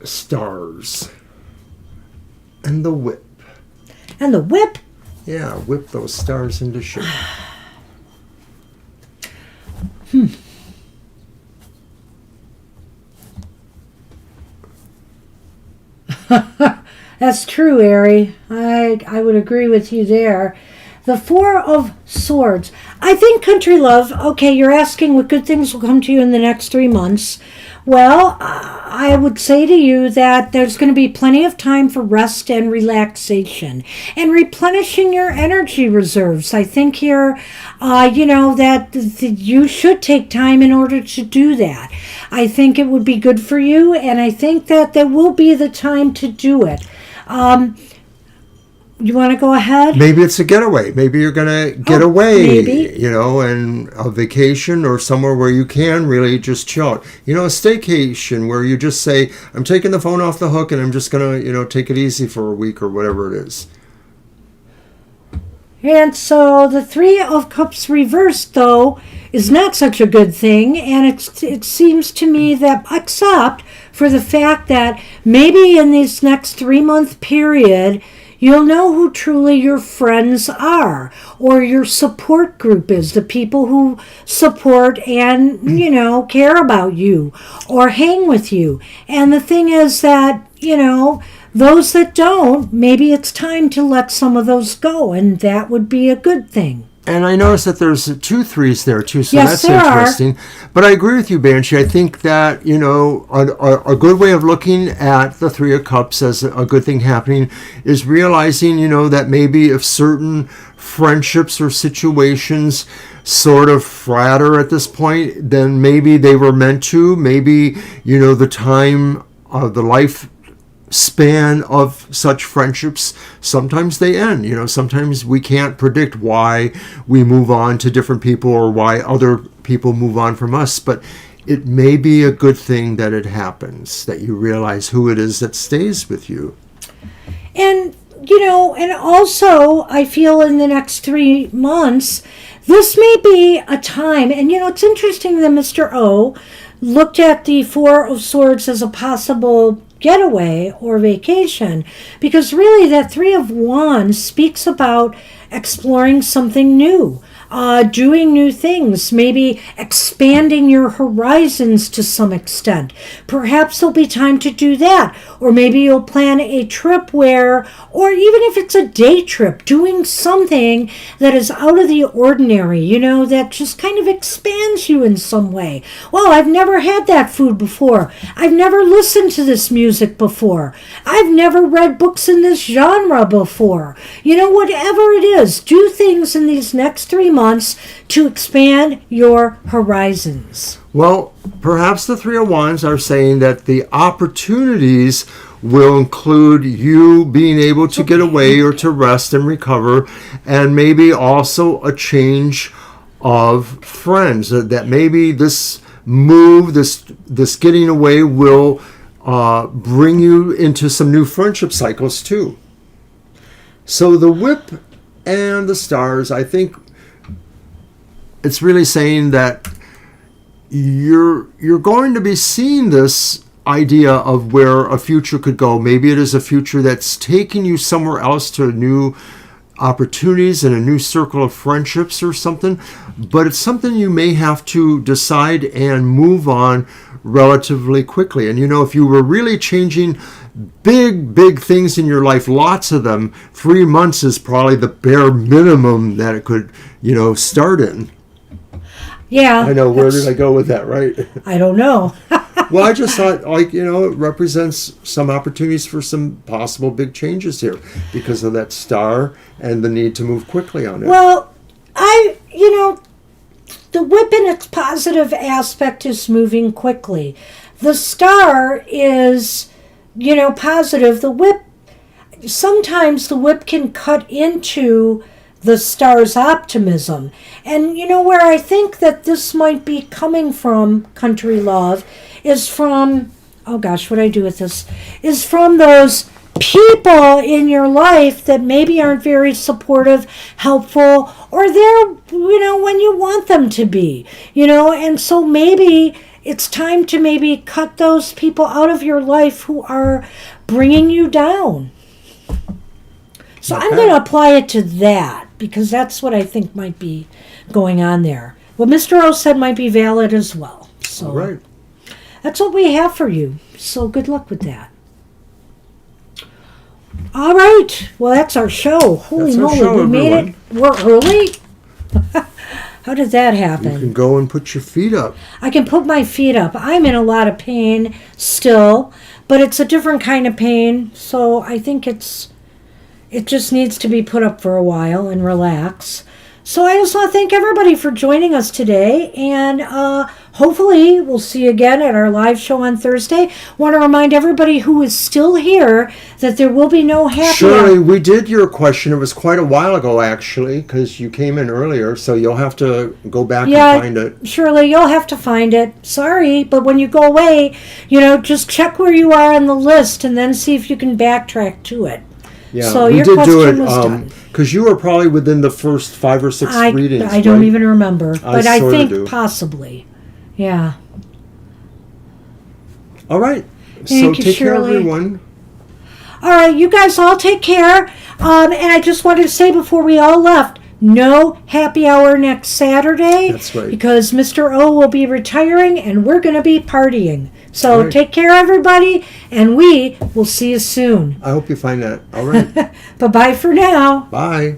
Stars. And the whip. And the whip? Yeah, whip those stars into shape. That's true, Ari. I would agree with you there. The Four of Swords. I think, Country Love, okay, you're asking what good things will come to you in the next 3 months. Well, I would say to you that there's going to be plenty of time for rest and relaxation and replenishing your energy reserves. I think here, that you should take time in order to do that. I think it would be good for you, and I think that there will be the time to do it. You want to go ahead? Maybe it's a getaway. Maybe you're going to get away, maybe. And a vacation or somewhere where you can really just chill out. A staycation where you just say, I'm taking the phone off the hook and I'm just going to, take it easy for a week or whatever it is. And so the Three of Cups reversed, though, is not such a good thing. And it seems to me that, except for the fact that maybe in this next 3-month period, you'll know who truly your friends are, or your support group is, the people who support and, care about you or hang with you. And the thing is that, those that don't, maybe it's time to let some of those go, and that would be a good thing. And I noticed that there's 2 3s there too, so Yes, that's there are. interesting. But I agree with you, Banshee. I think that, a good way of looking at the 3 of Cups as a good thing happening is realizing, that maybe if certain friendships or situations sort of fratter at this point, then maybe they were meant to. Maybe, the time of the life span of such friendships, sometimes they end. Sometimes we can't predict why we move on to different people or why other people move on from us, but it may be a good thing that it happens, that you realize who it is that stays with you. And and also I feel in the next 3 months this may be a time, and it's interesting that Mr. O looked at the 4 of Swords as a possible getaway or vacation, because really that 3 of Wands speaks about exploring something new, doing new things, maybe expanding your horizons to some extent. Perhaps there'll be time to do that, or maybe you'll plan a trip where, or even if it's a day trip, doing something that is out of the ordinary, that just kind of expands you in some way. Well, I've never had that food before. I've never listened to this music before. I've never read books in this genre before. Whatever it is, do things in these next 3 months to expand your horizons. Well, perhaps the 3 of Wands are saying that the opportunities will include you being able to get away or to rest and recover, and maybe also a change of friends. That maybe this move, this getting away will bring you into some new friendship cycles too. So the Whip and the Stars, I think it's really saying that you're going to be seeing this idea of where a future could go. Maybe it is a future that's taking you somewhere else to new opportunities and a new circle of friendships or something, but it's something you may have to decide and move on relatively quickly. And if you were really changing big things in your life, lots of them, 3 months is probably the bare minimum that it could start in. Yeah. I know. Where did I go with that, right? I don't know. Well, I just thought, it represents some opportunities for some possible big changes here because of that star and the need to move quickly on it. Well, the Whip in its positive aspect is moving quickly. The star is, positive. The Whip, sometimes the Whip can cut into the star's optimism. And where I think that this might be coming from, Country Love, is from, oh gosh, what do I do with this? Is from those people in your life that maybe aren't very supportive, helpful, or they're, when you want them to be, and so maybe it's time to maybe cut those people out of your life who are bringing you down. So okay. I'm going to apply it to that because that's what I think might be going on there. What Mr. O said might be valid as well. So all right. That's what we have for you. So good luck with that. All right. Well, that's our show. Holy moly, we made it. We're early? How did that happen? You can go and put your feet up. I can put my feet up. I'm in a lot of pain still, but it's a different kind of pain. So I think it just needs to be put up for a while and relax. So I just want to thank everybody for joining us today, and hopefully we'll see you again at our live show on Thursday. Want to remind everybody who is still here that there will be no happy Shirley, we did your question. It was quite a while ago, actually, because you came in earlier, so you'll have to go back and find it. Shirley, you'll have to find it. Sorry, but when you go away, just check where you are on the list and then see if you can backtrack to it. Yeah, so we your did do question was done. Because you were probably within the first 5 or 6 readings. I don't even remember, but I think do. Possibly. Yeah. All right. Thank so you, take Shirley. care, everyone. All right, you guys all take care. And I just wanted to say before we all left, no happy hour next Saturday. That's right. Because Mr. O will be retiring and we're going to be partying. So right. Take care, everybody, and we will see you soon. I hope you find that. All right. Bye-bye for now. Bye.